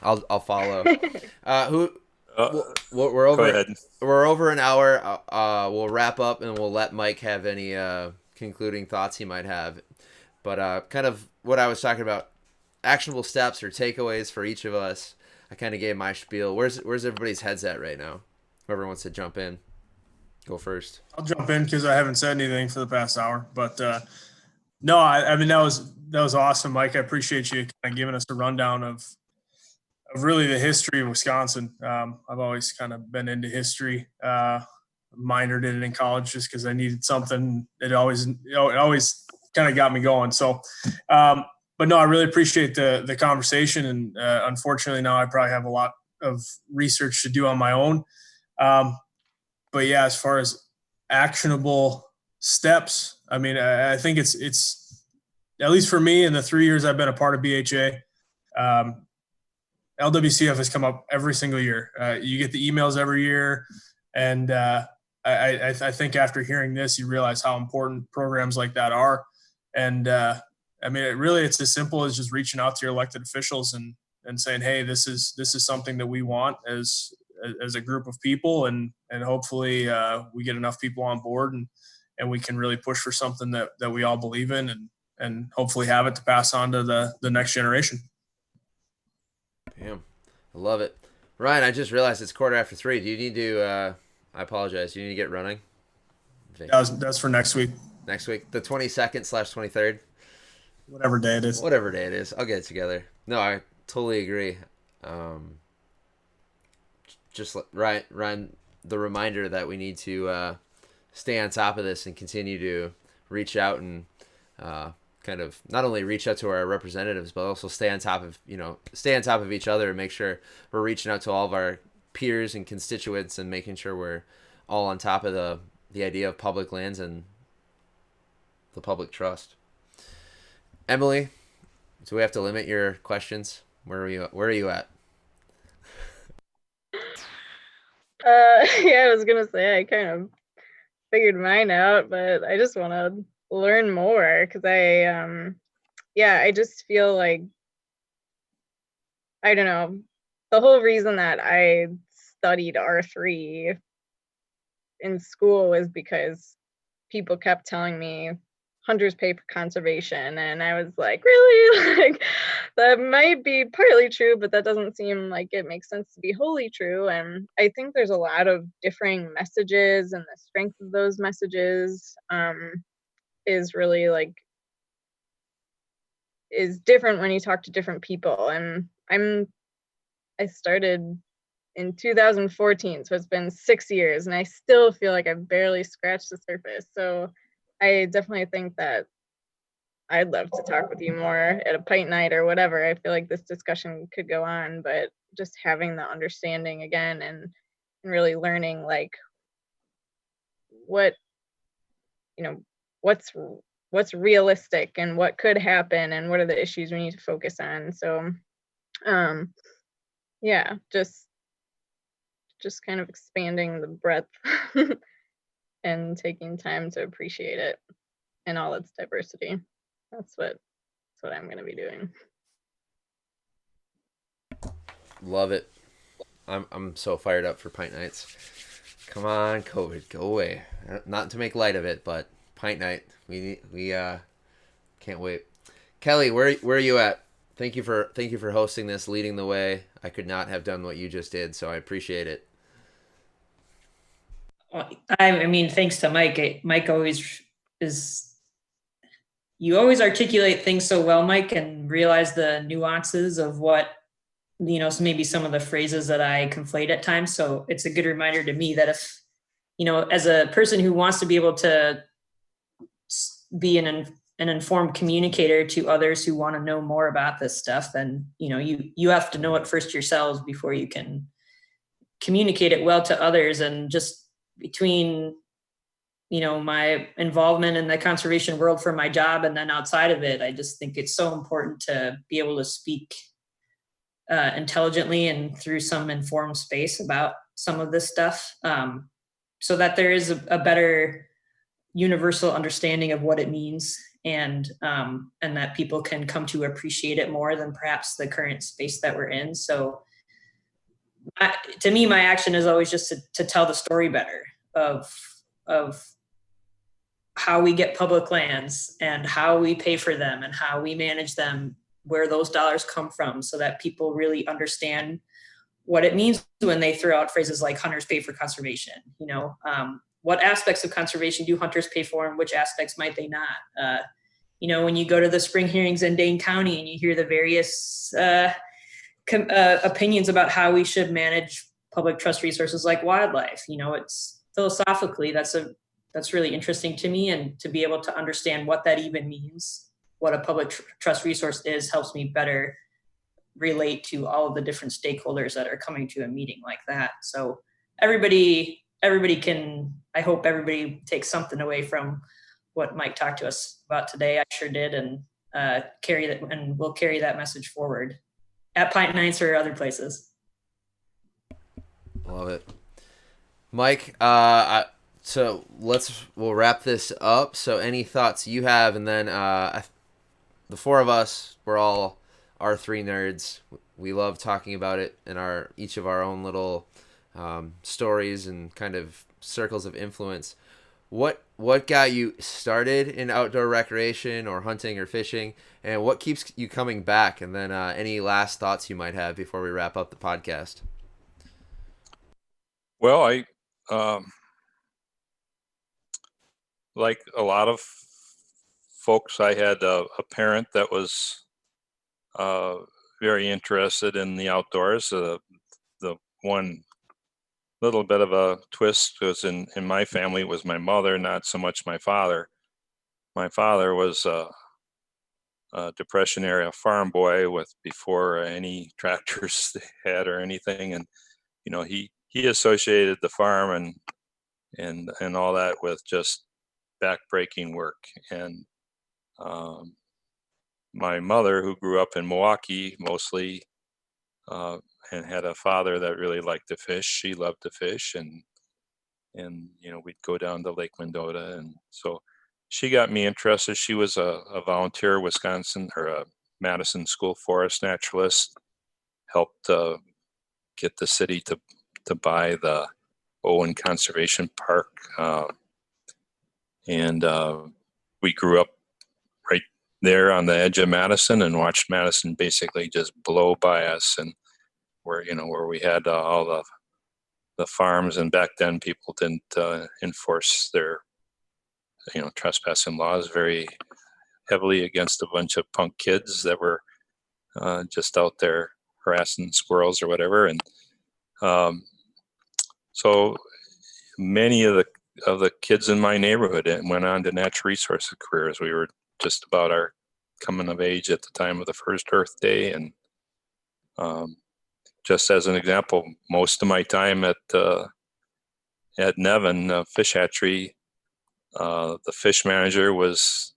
I'll follow. We're over. Go ahead. We're over an hour. We'll wrap up and we'll let Mike have any concluding thoughts he might have. But kind of what I was talking about, actionable steps or takeaways for each of us. I kind of gave my spiel. Where's everybody's heads at right now? Whoever wants to jump in, go first. I'll jump in because I haven't said anything for the past hour. But no, I mean that was awesome, Mike. I appreciate you kind of giving us a rundown of really the history of Wisconsin. I've always kind of been into history. Minored in it in college just because I needed something. It always kind of got me going. So. But no, I really appreciate the conversation, and unfortunately now I probably have a lot of research to do on my own. But yeah, as far as actionable steps, I mean, I think it's at least for me in the 3 years I've been a part of BHA, LWCF has come up every single year. You get the emails every year, and I think after hearing this, you realize how important programs like that are, and I mean, it's as simple as just reaching out to your elected officials and saying, hey, this is something that we want as a group of people, and hopefully we get enough people on board and we can really push for something that we all believe in and hopefully have it to pass on to the next generation. Damn, I love it. Ryan, I just realized it's 3:15. Do you need to? I apologize. Do you need to get running? That's for next week. Next week, the 22nd/23rd. Whatever day it is. Whatever day it is. I'll get it together. No, I totally agree. Just Ryan, the reminder that we need to stay on top of this and continue to reach out and kind of not only reach out to our representatives, but also stay on top of each other and make sure we're reaching out to all of our peers and constituents and making sure we're all on top of the idea of public lands and the public trust. Emily, do we have to limit your questions? Where are you at? Yeah, I was gonna say I kind of figured mine out, but I just want to learn more because I just feel like, I don't know, the whole reason that I studied R3 in school was because people kept telling me hunters pay for conservation, and I was like, really? Like, that might be partly true, but that doesn't seem like it makes sense to be wholly true. And I think there's a lot of differing messages, and the strength of those messages is really is different when you talk to different people. And I started in 2014, so it's been 6 years, and I still feel like I've barely scratched the surface. So I definitely think that I'd love to talk with you more at a pint night or whatever. I feel like this discussion could go on, but just having the understanding again and really learning like what, you know, what's realistic and what could happen and what are the issues we need to focus on. So yeah, just kind of expanding the breadth and taking time to appreciate it and all its diversity. That's what I'm going to be doing. Love it. I'm so fired up for pint nights. Come on, COVID, go away. Not to make light of it, but pint night. We can't wait. Kelly, where are you at? Thank you for hosting this, leading the way. I could not have done what you just did, so I appreciate it. I mean, thanks to Mike. Mike always is. You always articulate things so well, Mike, and realize the nuances of what, so maybe some of the phrases that I conflate at times. So it's a good reminder to me that if, as a person who wants to be able to be an informed communicator to others who want to know more about this stuff, then, you have to know it first yourselves before you can communicate it well to others. And just between, my involvement in the conservation world for my job and then outside of it, I just think it's so important to be able to speak intelligently and through some informed space about some of this stuff, so that there is a better universal understanding of what it means, and that people can come to appreciate it more than perhaps the current space that we're in. So to me, my action is always just to tell the story better of how we get public lands and how we pay for them and how we manage them, where those dollars come from, so that people really understand what it means when they throw out phrases like hunters pay for conservation. What aspects of conservation do hunters pay for and which aspects might they not? When you go to the spring hearings in Dane County and you hear the various opinions about how we should manage public trust resources like wildlife, it's philosophically, that's really interesting to me, and to be able to understand what that even means, what a public trust resource is, helps me better relate to all of the different stakeholders that are coming to a meeting like that. So everybody can, I hope everybody takes something away from what Mike talked to us about today. I sure did, and we'll carry that message forward at Pint Nights or other places. Love it. Mike, so we'll wrap this up. So any thoughts you have, and then the four of us, we're all R3 nerds. We love talking about it in each of our own little stories and kind of circles of influence. What got you started in outdoor recreation or hunting or fishing, and what keeps you coming back? And then any last thoughts you might have before we wrap up the podcast. Well, I like a lot of folks, I had a parent that was very interested in the outdoors. The one little bit of a twist was in my family, it was my mother, not so much my father. My father was a Depression era farm boy before any tractors they had or anything, and he associated the farm and all that with just backbreaking work. And my mother, who grew up in Milwaukee mostly, and had a father that really liked to fish, she loved to fish, and we'd go down to Lake Mendota, and so she got me interested. She was a volunteer Wisconsin or a Madison School forest naturalist, helped get the city to buy the Owen Conservation Park, and we grew up right there on the edge of Madison and watched Madison basically just blow by us, and where we had all the farms, and back then people didn't enforce their trespassing laws very heavily against a bunch of punk kids that were just out there harassing squirrels or whatever. And so many of the kids in my neighborhood went on to natural resources careers. We were just about our coming of age at the time of the first Earth Day. And just as an example, most of my time at Nevin Fish Hatchery, the fish manager was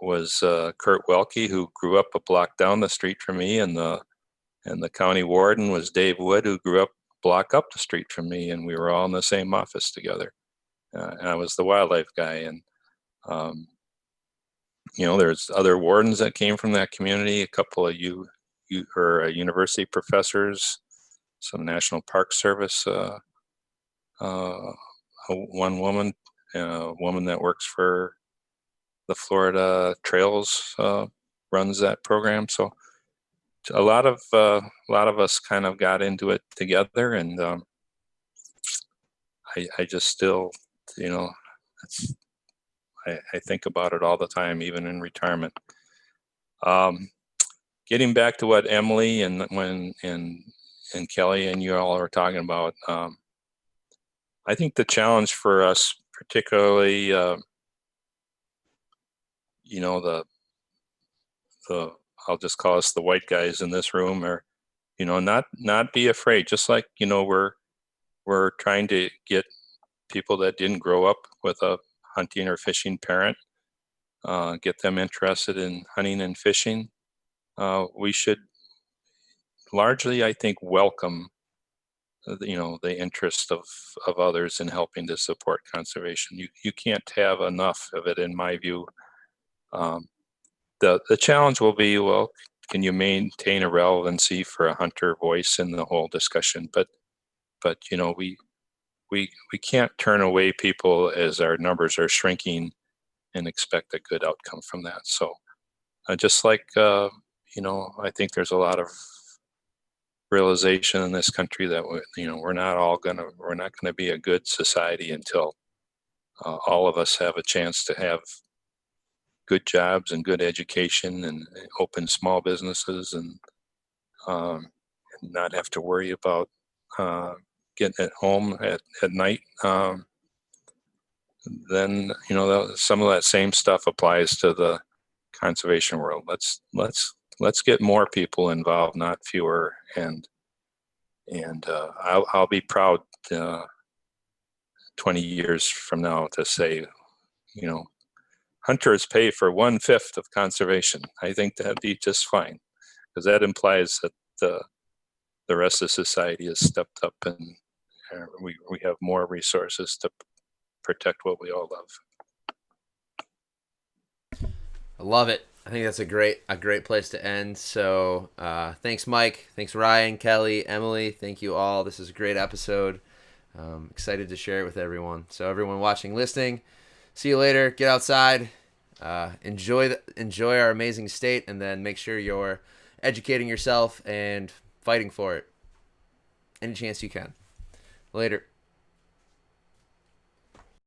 Kurt Welke, who grew up a block down the street from me, and the county warden was Dave Wood, who grew up a block up the street from me, and we were all in the same office together. And I was the wildlife guy, and there's other wardens that came from that community, a couple of university professors, some National Park Service, one woman, a woman that works for the Florida Trails, runs that program. So a lot of us kind of got into it together, and I just still, I think about it all the time, even in retirement. Getting back to what Emily and Kelly and you all are talking about, I think the challenge for us, particularly, I'll just call us the white guys in this room, or not be afraid. Just like we're trying to get people that didn't grow up with a hunting or fishing parent, get them interested in hunting and fishing. We should largely, I think, welcome the interest of others in helping to support conservation. You can't have enough of it, in my view. The challenge will be, well, can you maintain a relevancy for a hunter voice in the whole discussion? But we can't turn away people as our numbers are shrinking and expect a good outcome from that. So just like I think there's a lot of realization in this country that we're not gonna be a good society until all of us have a chance to have good jobs and good education and open small businesses and not have to worry about getting at home at night. Then some of that same stuff applies to the conservation world. Let's get more people involved, not fewer. And I'll be proud 20 years from now to say, hunters pay for 1/5 of conservation. I think that'd be just fine, because that implies that the rest of society has stepped up, and we have more resources to protect what we all love. I love it. I think that's a great place to end. So thanks, Mike. Thanks, Ryan, Kelly, Emily. Thank you all. This is a great episode. Excited to share it with everyone. So everyone watching, listening, see you later. Get outside. Enjoy our amazing state, and then make sure you're educating yourself and fighting for it any chance you can. Later.